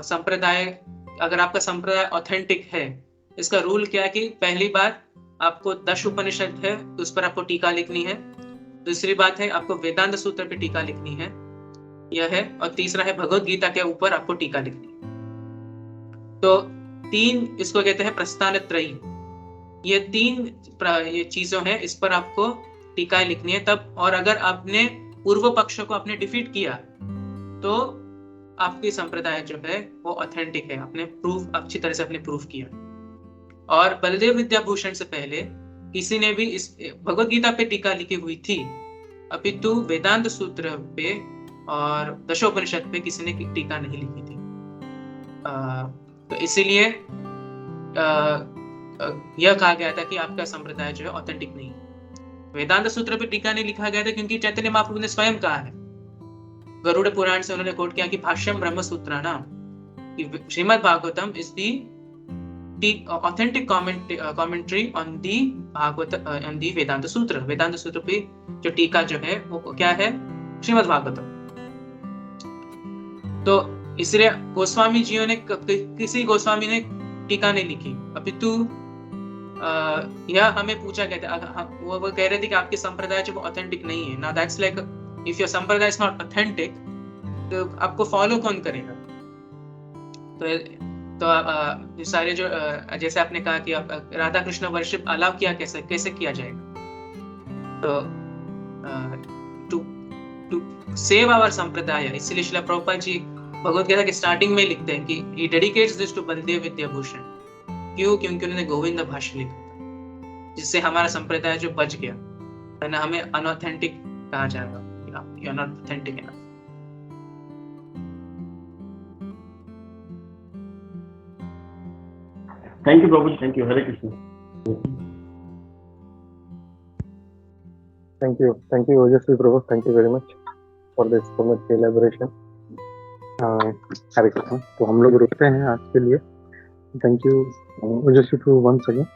संप्रदाय, अगर आपका संप्रदाय ऑथेंटिक है, इसका रूल क्या है कि पहली बात आपको 10 उपनिषद है तो उस पर आपको टीका लिखनी है। दूसरी बात है आपको वेदांत सूत्र पे टीका लिखनी है, यह है। और तीसरा है भगवत गीता के ऊपर आपको टीका लिखनी है। तो 3 इसको कहते हैं प्रस्थान त्रयी। ये 3 ये चीजों हैं, इस पर आपको टीका लिखनी है तब। और अगर आपने पूर्व पक्ष को आपने डिफीट किया तो आपकी संप्रदाय जो है वो ऑथेंटिक है, आपने प्रूफ अच्छी तरह से आपने प्रूफ किया। और बलदेव विद्याभूषण से पहले किसी ने भी इस भगवत गीता पे टीका लिखी हुई थी, अपितु वेदांत सूत्र पे और दशोपनिषद पे किसी ने टीका नहीं लिखी थी। तो इसीलिए यह कहा गया था कि आपका संप्रदाय जो है ऑथेंटिक नहीं है। वेदांत सूत्र पे टीका नहीं लिखा गया था क्योंकि चैतन्य महाप्रभु ने स्वयं कहा है, गरुड़ पुराण से उन्होंने कोट किया कि भाष्यम ब्रह्म सूत्राणाम, Srimad Bhagavatam is the authentic commentary on the Bhagavata on the Vedanta Sutra. Vedanta सूत्र पे जो टीका जो है वो क्या है, श्रीमद् भागवतम। तो इसलिए गोस्वामी जियों ने किसी गोस्वामी ने टीका नहीं लिखी, अपितु यह हमें पूछा गया था। वो कह रहे थे कि आपके संप्रदाय जो ऑथेंटिक नहीं है ना। दैट्स लाइक इफ योर संप्रदाय इज नॉट ऑथेंटिक तो आपको फॉलो कौन करेगा? तो सारे जो जैसे आपने कहा कि राधा कृष्ण वर्शिप अलाउ किया कैसे किया जाएगा, तो टू सेव आवर संप्रदाय, इसलिए श्रील प्रभुपाद जी भगवद गीता के स्टार्टिंग में लिखते हैं कि he dedicates this to Baladev Vidyabhushan. क्यों? क्योंकि उन्होंने गोविंद भाष्य लिखा था, जिससे हमारा संप्रदाय जो बच गया, वरना हमें अनऑथेंटिक कहा जाएगा, you are not authentic enough. Thank you, Prabhuji. Thank you. Hare Krishna. Thank you, Ojasvi Prabhu. Thank you very much for this so much elaboration. हरे कृष्ण। तो हम लोग रुकते हैं आज के लिए। Thank you, Ojasvi Prabhu, once again.